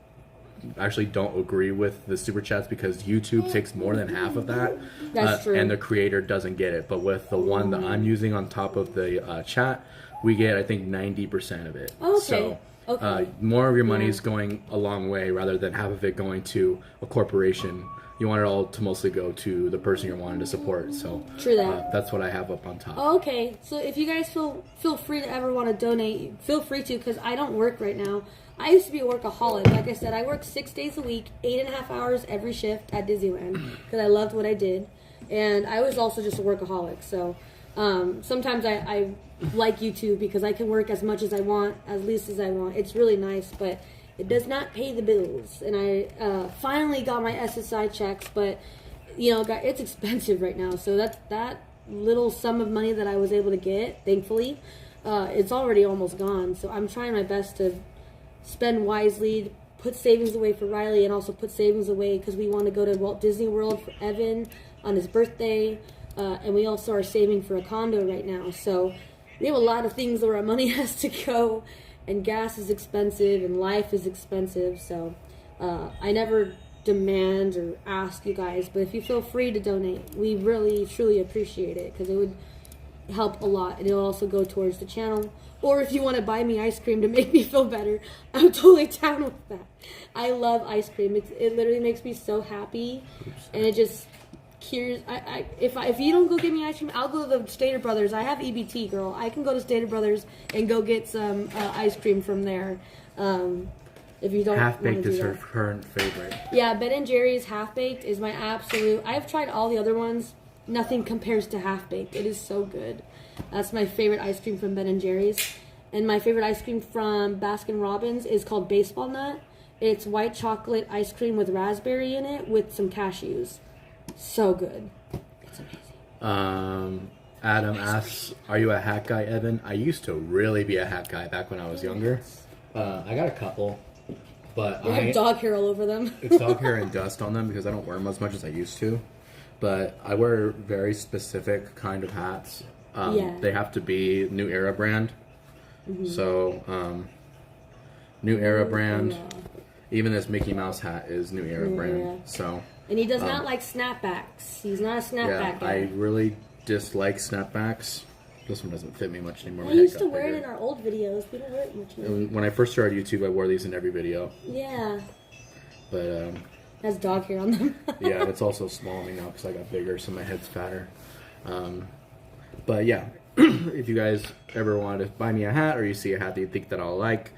actually don't agree with the Super Chats because YouTube takes more than half of that. That's true. And the creator doesn't get it. But with the one that I'm using on top of the chat, we get, I think, 90% of it. Okay. So more of your money is going a long way rather than half of it going to a corporation. You want it all to mostly go to the person you're wanting to support. So True that. That's what I have up on top. Oh, okay. So if you guys feel free to ever want to donate, feel free to, because I don't work right now. I used to be a workaholic. Like I said, I worked 6 days a week, 8.5 hours every shift at Disneyland because I loved what I did. And I was also just a workaholic. So sometimes I like YouTube because I can work as much as I want, as least as I want. It's really nice, but it does not pay the bills. And I finally got my SSI checks, but you know, it's expensive right now. So that little sum of money that I was able to get, thankfully, it's already almost gone. So I'm trying my best to spend wisely, put savings away for Riley, and also put savings away because we want to go to Walt Disney World for Evan on his birthday. And we also are saving for a condo right now. So we have a lot of things where our money has to go. And gas is expensive, and life is expensive. So I never demand or ask you guys, but if you feel free to donate, we really, truly appreciate it because it would help a lot. And it'll also go towards the channel. Or if you want to buy me ice cream to make me feel better, I'm totally down with that. I love ice cream. It literally makes me so happy. And it just cures. If you don't go get me ice cream, I'll go to the Stater Brothers. I have EBT, girl. I can go to Stater Brothers and go get some ice cream from there. If you don't Half-baked is do her that. current favorite. Yeah, Ben & Jerry's half-baked is my absolute... I've tried all the other ones. Nothing compares to half-baked. It is so good. That's my favorite ice cream from Ben & Jerry's. And my favorite ice cream from Baskin-Robbins is called Baseball Nut. It's white chocolate ice cream with raspberry in it with some cashews. So good. It's amazing. Adam asks, are you a hat guy, Evan? I used to really be a hat guy back when I was younger. I got a couple, but They have dog hair all over them. it's dog hair and dust on them because I don't wear them as much as I used to. But I wear very specific kind of hats. They have to be New Era brand. Mm-hmm. So, New Era brand. Yeah. Even this Mickey Mouse hat is New Era brand. Yeah. So. And he does not like snapbacks. He's not a snapback guy. I really dislike snapbacks. This one doesn't fit me much anymore. I used to wear it in our old videos. We don't wear it much anymore. When I first started YouTube, I wore these in every video. Yeah. But, it has dog hair on them. yeah, it's also small on me now because I got bigger, so my head's fatter. But yeah, if you guys ever want to buy me a hat or you see a hat that you think that I'll like,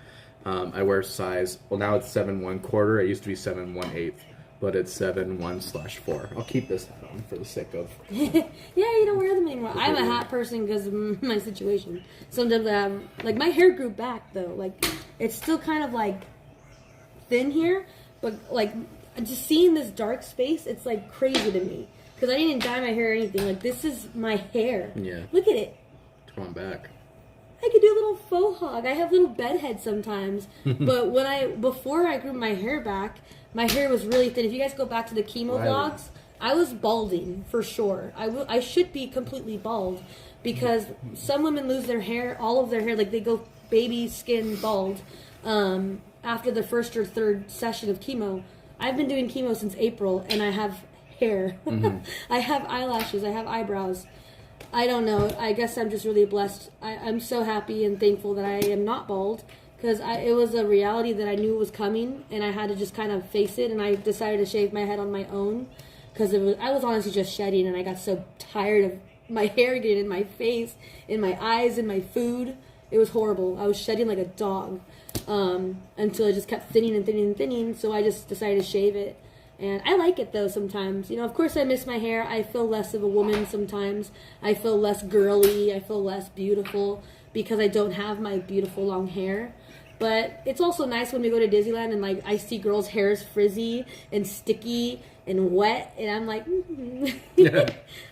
I wear size, well now it's 7/1/4. It used to be 7/1/8, but it's 7/1/4. I'll keep this hat on for the sake of... yeah, you don't wear them anymore. I'm a hat person because of my situation. Sometimes I have, like, my hair grew back though. Like, it's still kind of like thin here, but like, just seeing this dark space, it's like crazy to me. Because I didn't dye my hair or anything. Like, this is my hair. Yeah. Look at it. Come on back. I could do a little faux hog. I have little bedheads sometimes. But before I grew my hair back, my hair was really thin. If you guys go back to the chemo vlogs, I was balding for sure. I should be completely bald because some women lose their hair, all of their hair, like they go baby skin bald after the first or third session of chemo. I've been doing chemo since April, and I have hair. I have eyelashes. I have eyebrows. I don't know. I guess I'm just really blessed. I'm so happy and thankful that I am not bald because it was a reality that I knew was coming, and I had to just kind of face it. And I decided to shave my head on my own because I was honestly just shedding, and I got so tired of my hair getting in my face, in my eyes, in my food. It was horrible. I was shedding like a dog until it just kept thinning and thinning and thinning. So I just decided to shave it. And I like it though sometimes. You know, of course I miss my hair. I feel less of a woman sometimes. I feel less girly. I feel less beautiful because I don't have my beautiful long hair. But it's also nice when we go to Disneyland and like I see girls' hair is frizzy and sticky and wet, and I'm like,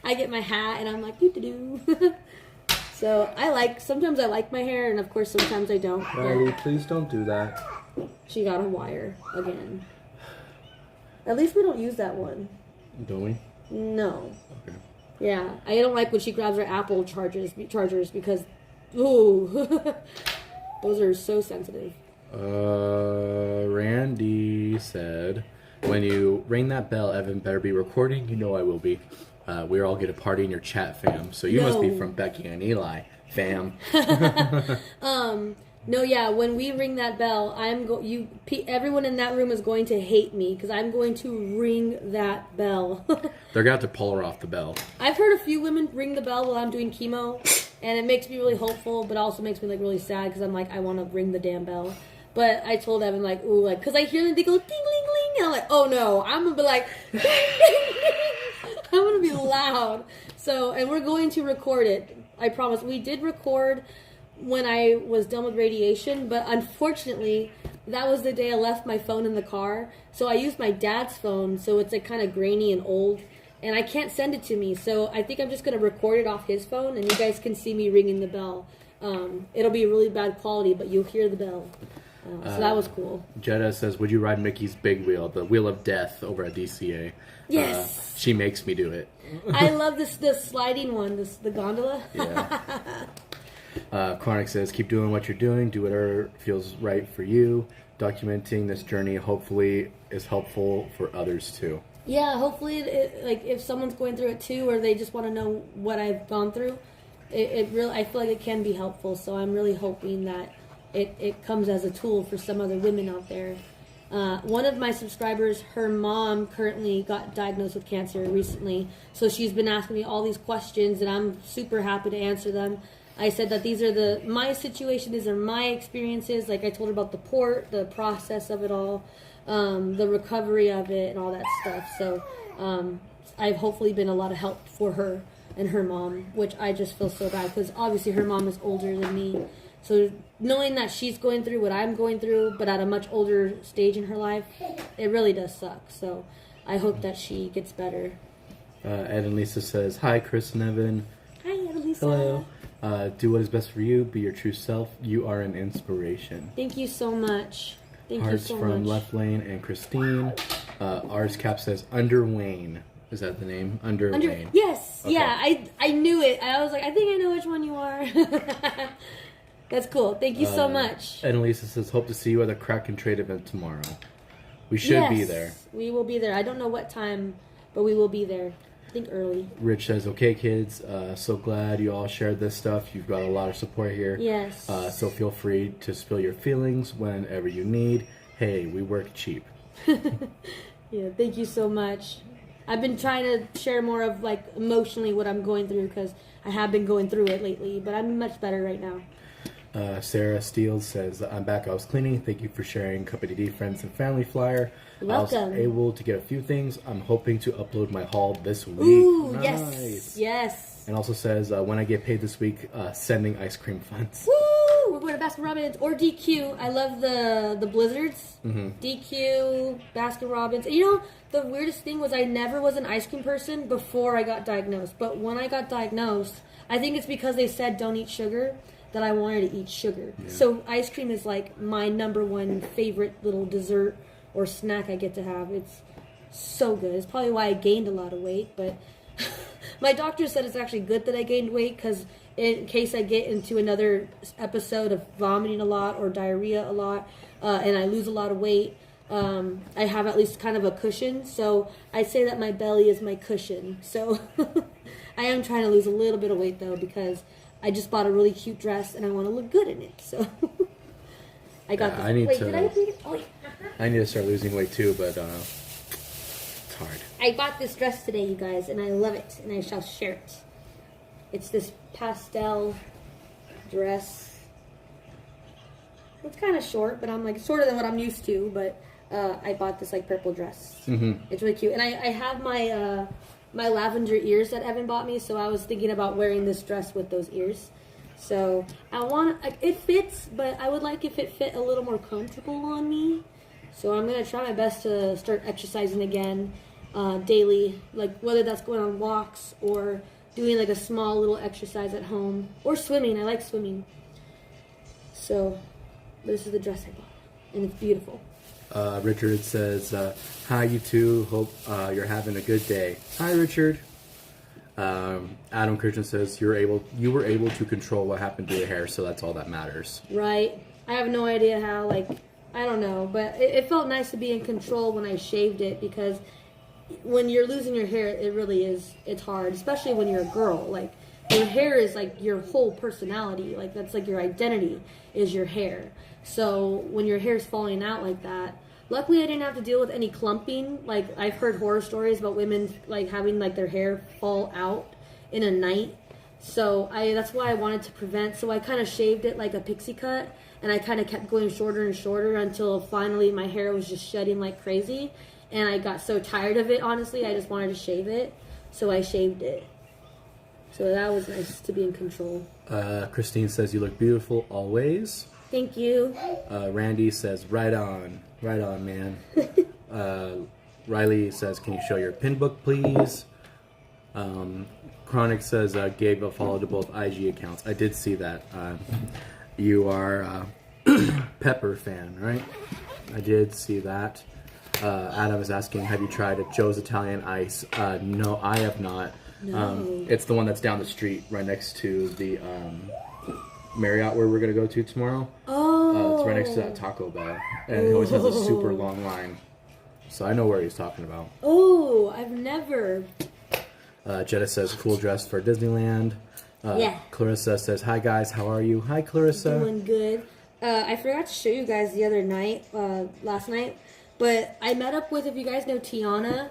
I get my hat and I'm like, doo-doo-doo. So sometimes I like my hair, and of course sometimes I don't. Riley, please don't do that. She got a wire again. At least we don't use that one. Don't we? No. Okay. Yeah, I don't like when she grabs her Apple chargers because, ooh, those are so sensitive. Randy said, when you ring that bell, Evan better be recording. You know I will be. We're all going to party in your chat, fam. So you must be from Becky and Eli, fam. No, yeah, when we ring that bell, everyone in that room is going to hate me because I'm going to ring that bell. They're going to have to pull her off the bell. I've heard a few women ring the bell while I'm doing chemo, and it makes me really hopeful, but also makes me like really sad because I'm like, I want to ring the damn bell. But I told Evan like, ooh, like, because I hear them, they go ding, ling, ling, and I'm like, oh no, I'm going to be like, ding, ding, ding. I'm going to be loud. So, and we're going to record it. I promise. We did record when I was done with radiation, but unfortunately that was the day I left my phone in the car, so I used my dad's phone, so it's like kind of grainy and old, and I can't send it to me, so I think I'm just going to record it off his phone, and you guys can see me ringing the bell. It'll be really bad quality, but you'll hear the bell. So that was cool. Jetta says, would you ride Mickey's big wheel, the wheel of death, over at DCA? Yes. She makes me do it. I love this sliding one, the gondola. Yeah. Chronic says, keep doing what you're doing. Do whatever feels right for you. Documenting this journey hopefully is helpful for others too. Yeah, hopefully, like if someone's going through it too, or they just want to know what I've gone through, it really, I feel like it can be helpful. So I'm really hoping that it comes as a tool for some other women out there. One of my subscribers, her mom currently got diagnosed with cancer recently, so she's been asking me all these questions, and I'm super happy to answer them. I said that these are my situation, these are my experiences. Like I told her about the port, the process of it all, the recovery of it, and all that stuff. So I've hopefully been a lot of help for her and her mom, which I just feel so bad because obviously her mom is older than me. So knowing that she's going through what I'm going through, but at a much older stage in her life, it really does suck. So I hope that she gets better. Ed and Lisa says, hi, Chris and Evan. Hi, Ed and Lisa. Hello. Do what is best for you. Be your true self. You are an inspiration. Thank you so much. Thank Hearts you so from much. Left Lane and Christine. Ours Cap says, Under Wayne. Is that the name? Under Wayne. Yes. Okay. Yeah, I knew it. I was like, I think I know which one you are. That's cool. Thank you so much. And Lisa says, hope to see you at the Crack and Trade event tomorrow. We should be there. We will be there. I don't know what time, but we will be there. I think early. Rich says, okay, kids, so glad you all shared this stuff. You've got a lot of support here. Yes. So feel free to spill your feelings whenever you need. Hey, we work cheap. Yeah, thank you so much. I've been trying to share more of, like, emotionally what I'm going through because I have been going through it lately, but I'm much better right now. Sarah Steele says, I'm back. I was cleaning. Thank you for sharing Company D Friends and Family Flyer. Welcome. I was able to get a few things. I'm hoping to upload my haul this week. Ooh, nice. Yes. And also says, when I get paid this week, sending ice cream funds. Woo! We're going to Baskin Robbins or DQ. I love the Blizzards. Mm-hmm. DQ, Baskin Robbins. You know, the weirdest thing was I never was an ice cream person before I got diagnosed. But when I got diagnosed, I think it's because they said don't eat sugar, that I wanted to eat sugar. Yeah. So ice cream is like my number one favorite little dessert or snack I get to have. It's so good. It's probably why I gained a lot of weight, but my doctor said it's actually good that I gained weight because in case I get into another episode of vomiting a lot or diarrhea a lot and I lose a lot of weight, I have at least kind of a cushion. So I say that my belly is my cushion. So I am trying to lose a little bit of weight though because I just bought a really cute dress and I want to look good in it. So I got this. I need wait, to. did I read it? Oh, wait. I need to start losing weight too, but it's hard. I bought this dress today, you guys, and I love it, and I shall share it. It's this pastel dress. It's kind of short, but I'm like shorter than what I'm used to. But I bought this like purple dress. Mm-hmm. It's really cute, and I have my my lavender ears that Evan bought me, so I was thinking about wearing this dress with those ears. So I want it fits, but I would like if it fit a little more comfortable on me. So I'm gonna try my best to start exercising again daily, like whether that's going on walks or doing like a small little exercise at home or swimming. I like swimming. So this is the dress I bought, and it's beautiful. Richard says, hi, you two. Hope you're having a good day. Hi, Richard. Adam Christian says, you were able to control what happened to your hair, so that's all that matters. Right. I have no idea how, like, I don't know, but it felt nice to be in control when I shaved it because when you're losing your hair, it really is, it's hard, especially when you're a girl. Like, your hair is like your whole personality. Like, that's like your identity is your hair. So when your hair's falling out like that, luckily I didn't have to deal with any clumping. Like, I've heard horror stories about women like having like their hair fall out in a night. So that's why I wanted to prevent. So I kind of shaved it like a pixie cut, and I kind of kept going shorter and shorter until finally my hair was just shedding like crazy. And I got so tired of it, honestly, I just wanted to shave it. So I shaved it. So that was nice to be in control. Christine says, you look beautiful always. Thank you. Randy says, right on, man. Riley says, can you show your pin book, please? Chronic says, gave a follow to both IG accounts. I did see that. You are a Pepper fan, right? I did see that. Adam is asking, have you tried a Joe's Italian Ice? No, I have not. No. It's the one that's down the street right next to the Marriott where we're going to go to tomorrow. Oh. It's right next to that Taco Bell. And he always has a super long line. So I know where he's talking about. Oh, I've never. Jetta says, cool dress for Disneyland. Yeah. Clarissa says, hi guys, how are you? Hi, Clarissa. Doing good. I forgot to show you guys the other night, last night. But I met up with, if you guys know Tiana,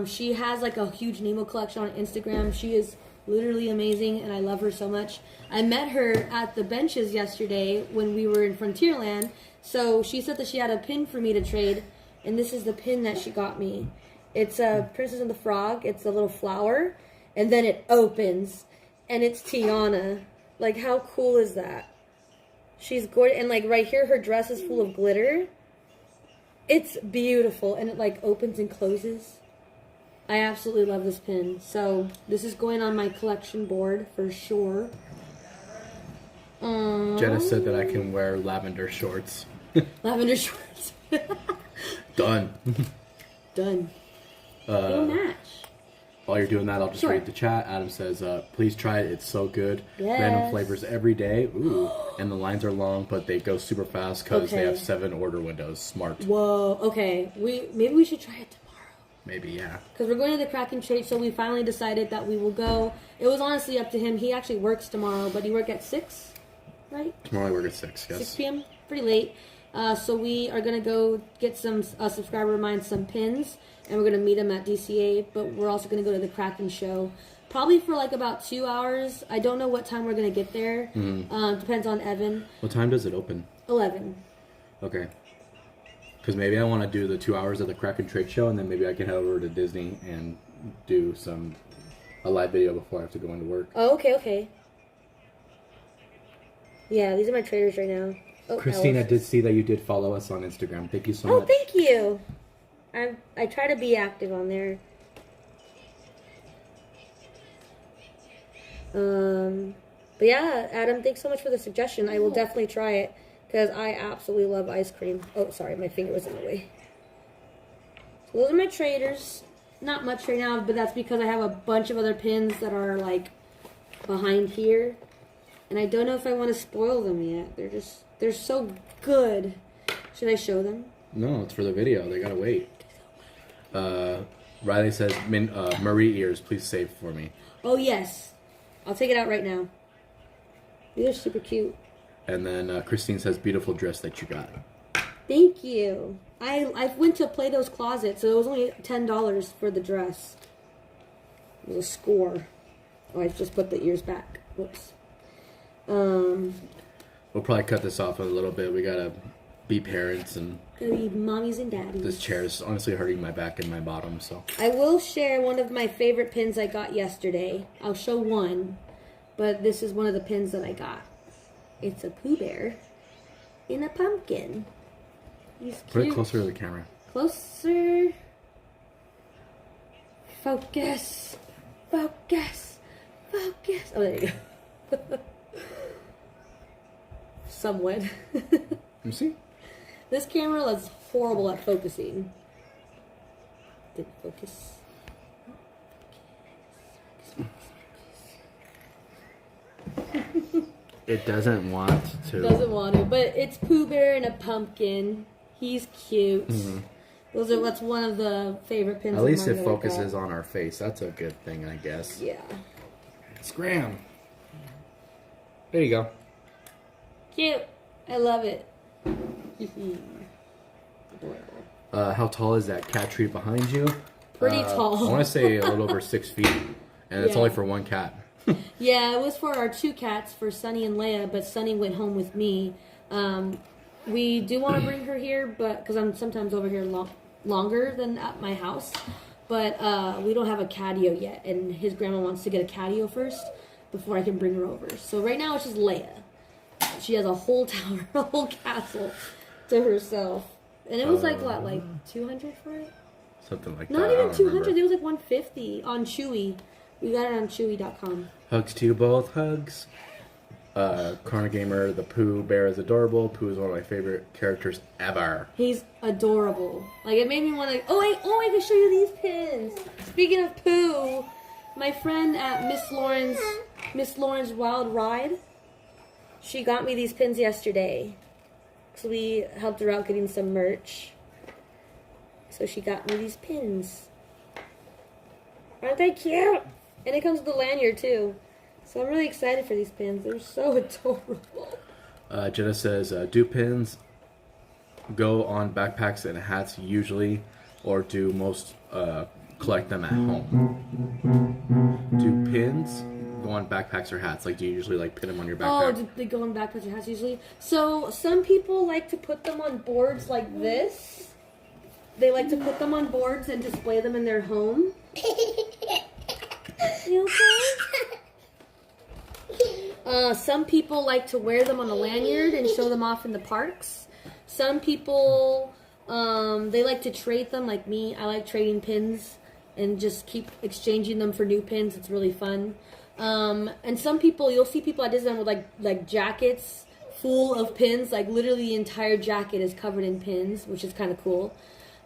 she has like a huge Nemo collection on Instagram. She is literally amazing, and I love her so much. I met her at the benches yesterday when we were in Frontierland. So she said that she had a pin for me to trade, and this is the pin that she got me. It's a Princess and the Frog. It's a little flower, and then it opens, and it's Tiana. Like, how cool is that? She's gorgeous, and like right here, her dress is full of glitter. It's beautiful, and it like opens and closes. I absolutely love this pin. So this is going on my collection board for sure. Jenna said that I can wear lavender shorts. Lavender shorts. Done. Done. It'll match. While you're doing that, I'll just Sure. read the chat. Adam says, please try it. It's so good. Yes. Random flavors every day. Ooh. And the lines are long, but they go super fast because they Okay. have 7 order windows. Smart. Whoa. Okay. Maybe we should try it tomorrow. Maybe, yeah. Because we're going to the Kraken trade, so we finally decided that we will go. It was honestly up to him. He actually works tomorrow, but he works at 6, right? Tomorrow I work at 6, yes. 6 p.m. Pretty late. So we are going to go get some subscriber of mine some pins, and we're going to meet him at DCA, but we're also going to go to the Kraken show. Probably for like about 2 hours. I don't know what time we're going to get there. Depends on Evan. What time does it open? 11. Okay. Because maybe I want to do the 2 hours of the Kraken Trade Show, and then maybe I can head over to Disney and do a live video before I have to go into work. Oh, okay. Yeah, these are my traders right now. Oh, Christine, I Alice. did see that you did follow us on Instagram. Thank you so Oh, much. thank you. I try to be active on there. But yeah, Adam, thanks so much for the suggestion. I will definitely try it because I absolutely love ice cream. Oh, sorry, my finger was in the way. So those are my traders. Not much right now, but that's because I have a bunch of other pins that are like behind here. And I don't know if I want to spoil them yet. They're so good. Should I show them? No, it's for the video. They gotta wait. Riley says, Marie ears, please save for me. Oh, yes. I'll take it out right now. These are super cute. And then Christine says, beautiful dress that you got. Thank you. I went to Play-Doh's Closet, so it was only $10 for the dress. It was a score. Oh, I just put the ears back. Whoops. We'll probably cut this off in a little bit. We gotta be parents, and Gonna be mommies and daddies. this chair is honestly hurting my back and my bottom, so. I will share one of my favorite pins I got yesterday. I'll show one, but this is one of the pins that I got. It's a Pooh Bear in a pumpkin. He's cute. Put it closer to the camera. Closer. Focus. Focus. Focus. Oh, there you go. Somewhat. Let me see. This camera is horrible at focusing. Didn't focus. It doesn't want to. Doesn't want to, but it's Pooh Bear and a pumpkin. He's cute. That's one of the favorite pins. At of least mine it that I focuses got. on our face. That's a good thing, I guess. Yeah. Scram. There you go. Cute. I love it. Adorable. How tall is that cat tree behind you? Pretty tall. I want to say a little over 6 feet, and it's Yeah. only for one cat. Yeah, it was for our 2 cats, for Sunny and Leia, but Sunny went home with me. We do want to bring her here, but because I'm sometimes over here longer than at my house, but we don't have a catio yet, and his grandma wants to get a catio first before I can bring her over. So right now it's just Leia. She has a whole tower, a whole castle to herself, and it was like 200 for it? Something like that. Not I even don't 200. remember. It was like 150 on Chewy. We got it on Chewy.com. Hugs to you both. Hugs. Corner Gamer, the Pooh Bear is adorable. Pooh is one of my favorite characters ever. He's adorable. Like, it made me want to... Oh, I can show you these pins. Speaking of Pooh, my friend at Miss Lauren's Wild Ride, she got me these pins yesterday. So we helped her out getting some merch. So she got me these pins. Aren't they cute? And it comes with a lanyard, too. So I'm really excited for these pins. They're so adorable. Jenna says, do pins go on backpacks and hats usually, or do most collect them at home? Do pins go on backpacks or hats? Like, do you usually like pin them on your Oh, backpack? they go on backpacks or hats usually. So some people like to put them on boards like this. They like to put them on boards and display them in their home. You okay? Some people like to wear them on a lanyard and show them off in the parks. Some people, they like to trade them, like me. I like trading pins and just keep exchanging them for new pins. It's really fun. And some people, you'll see people at Disneyland with like jackets full of pins. Like literally the entire jacket is covered in pins, which is kind of cool.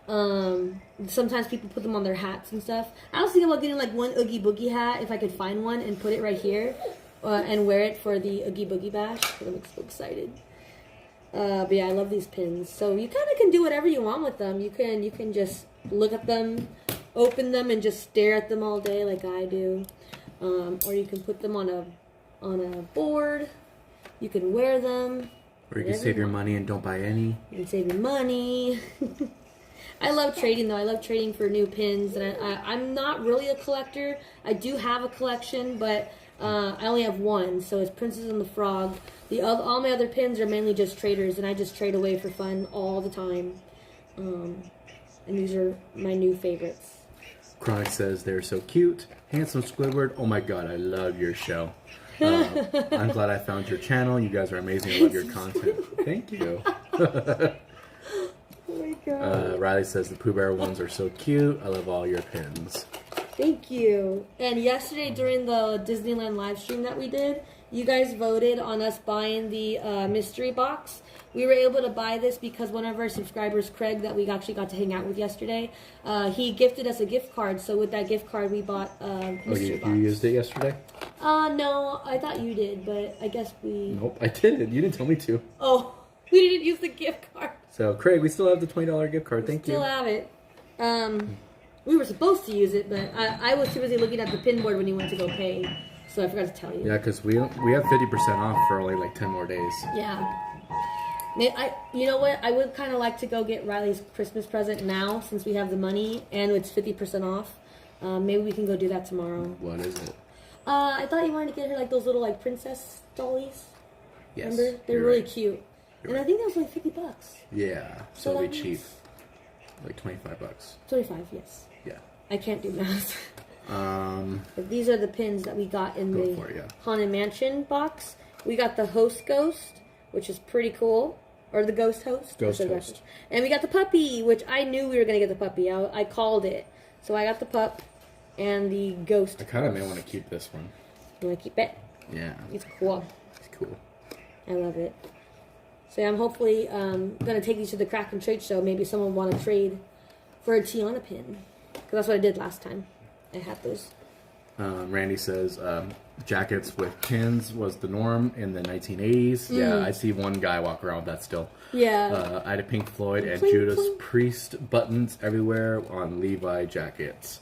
Sometimes people put them on their hats and stuff. I was thinking about getting like one Oogie Boogie hat if I could find one and put it right here and wear it for the Oogie Boogie Bash. I'm so excited. But yeah, I love these pins. So you kind of can do whatever you want with them. You can just look at them, open them, and just stare at them all day like I do. Or you can put them on a board. You can wear them. Or you can save your money and don't buy any. You can save your money. I love trading though. I love trading for new pins, and I'm not really a collector. I do have a collection, but I only have one. So it's Princess and the Frog. All my other pins are mainly just traders, and I just trade away for fun all the time. And these are my new favorites. Chronic says they're so cute. Handsome Squidward. Oh my god, I love your show. I'm glad I found your channel. You guys are amazing. I love your content. Thank you. Oh my god. Riley says the Pooh Bear ones are so cute. I love all your pins. Thank you. And yesterday during the Disneyland live stream that we did, you guys voted on us buying the mystery box. We were able to buy this because one of our subscribers, Craig, that we actually got to hang out with yesterday, he gifted us a gift card. So with that gift card, we bought a mystery box. You used it yesterday? No, I thought you did, but I guess we... Nope, I didn't. You didn't tell me to. Oh, we didn't use the gift card. So, Craig, we still have the $20 gift card. Thank you. Still have it. We were supposed to use it, but I was too busy looking at the pin board when you went to go pay, so I forgot to tell you. Yeah, because we have 50% off for only like 10 more days. Yeah. You know what? I would kind of like to go get Riley's Christmas present now since we have the money and it's 50% off. Maybe we can go do that tomorrow. What is it? I thought you wanted to get her like those little like princess dollies. Yes. Remember? They're really right. cute. You're And right. I think that was like $50. Yeah, so it'll be cheap. Like $25. 25, yes. Yeah. I can't do math. But these are the pins that we got in Go the for it, yeah. Haunted Mansion box. We got the Host Ghost, which is pretty cool. Or the Ghost Host. Ghost Host. And we got the puppy, which I knew we were going to get the puppy. I called it. So I got the pup and the Ghost. I kind of may want to keep this one. You want to keep it? Yeah. It's cool. It's cool. I love it. So I'm hopefully going to take these to the Crack and Trade show. Maybe someone want to trade for a Tiana pin. Because that's what I did last time. I had those. Randy says jackets with pins was the norm in the 1980s. Yeah, I see one guy walk around with that still. Yeah. I had a Pink Floyd and Pling, Judas pling. Priest buttons everywhere on Levi jackets.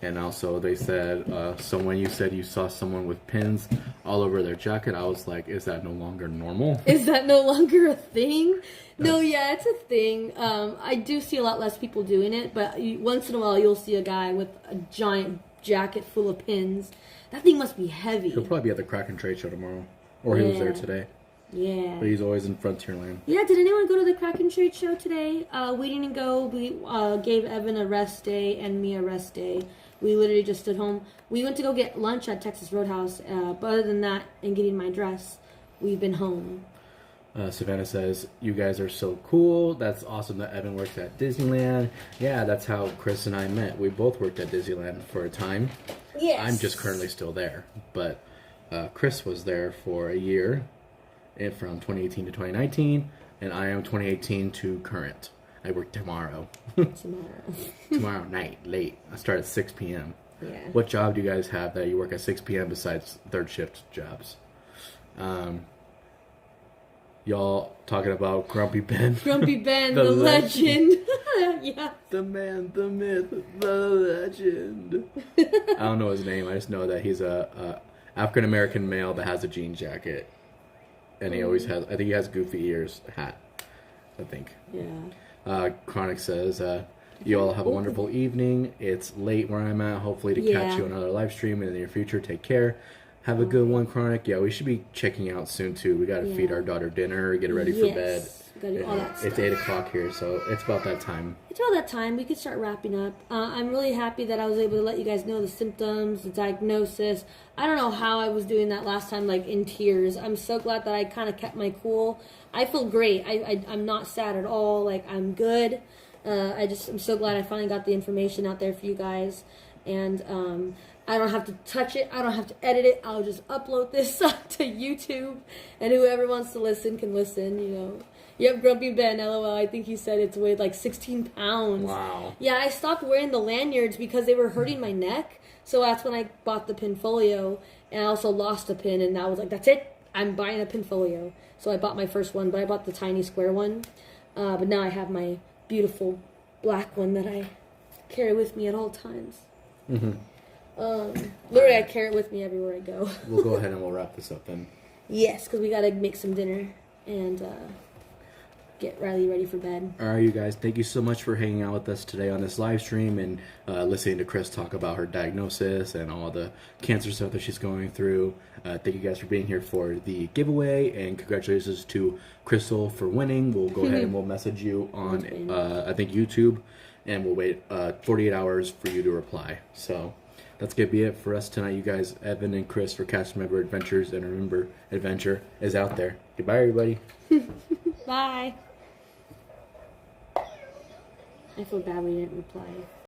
And also they said, so when you said you saw someone with pins all over their jacket, I was like, is that no longer normal? Is that no longer a thing? No, yeah, it's a thing. I do see a lot less people doing it, but once in a while you'll see a guy with a giant jacket full of pins. That thing must be heavy. He'll probably be at the Crack and Trade show tomorrow. Or he was there today. Yeah. But he's always in Frontierland. Yeah, did anyone go to the Crack and Trade show today? We didn't go. We gave Evan a rest day and me a rest day. We literally just stood home. We went to go get lunch at Texas Roadhouse, but other than that and getting my dress, we've been home. Savannah says, you guys are so cool. That's awesome that Evan works at Disneyland. Yeah, that's how Chris and I met. We both worked at Disneyland for a time. Yes. I'm just currently still there. But Chris was there for a year, from 2018 to 2019, and I am 2018 to current. I work tomorrow. Tomorrow night, late. I start at 6 p.m. Yeah. What job do you guys have that you work at 6 p.m. besides third shift jobs? Y'all talking about Grumpy Ben. Grumpy Ben, The the legend. legend. Yeah. The man, the myth, the legend. I don't know his name. I just know that he's a African-American male that has a jean jacket. And he always has, I think he has goofy ears, hat, I think. Yeah. Chronic says, you all have a wonderful evening. It's late where I'm at. Hopefully to catch you on another live stream in the near future. Take care. Have a good one, Chronic. Yeah, we should be checking out soon too. We gotta feed our daughter dinner, get her ready for bed. Gotta do all that stuff. It's 8 o'clock here, so it's about that time. It's about that time. We could start wrapping up. I'm really happy that I was able to let you guys know the symptoms, the diagnosis. I don't know how I was doing that last time, like in tears. I'm so glad that I kind of kept my cool. I feel great. I'm not sad at all. Like, I'm good. I'm so glad I finally got the information out there for you guys. And I don't have to touch it. I don't have to edit it. I'll just upload this to YouTube, and whoever wants to listen can listen, you know. Yep, Grumpy Ben, LOL. I think he said it's weighed like 16 pounds. Wow. Yeah, I stopped wearing the lanyards because they were hurting my neck. So that's when I bought the Pinfolio, and I also lost a pin, and I was like, that's it. I'm buying a Pinfolio. So I bought my first one, but I bought the tiny square one. But now I have my beautiful black one that I carry with me at all times. Literally, I carry it with me everywhere I go. We'll go ahead and we'll wrap this up then. Yes, because we got to make some dinner and get Riley ready for bed. All right, you guys. Thank you so much for hanging out with us today on this live stream and listening to Chris talk about her diagnosis and all the cancer stuff that she's going through. Thank you guys for being here for the giveaway, and congratulations to Crystal for winning. We'll go ahead and we'll message you on, I think, YouTube, and we'll wait 48 hours for you to reply. So that's going to be it for us tonight, you guys. Evan and Chris for CastMemberAdventures, and remember, adventure is out there. Goodbye, everybody. Bye. I feel bad we didn't reply.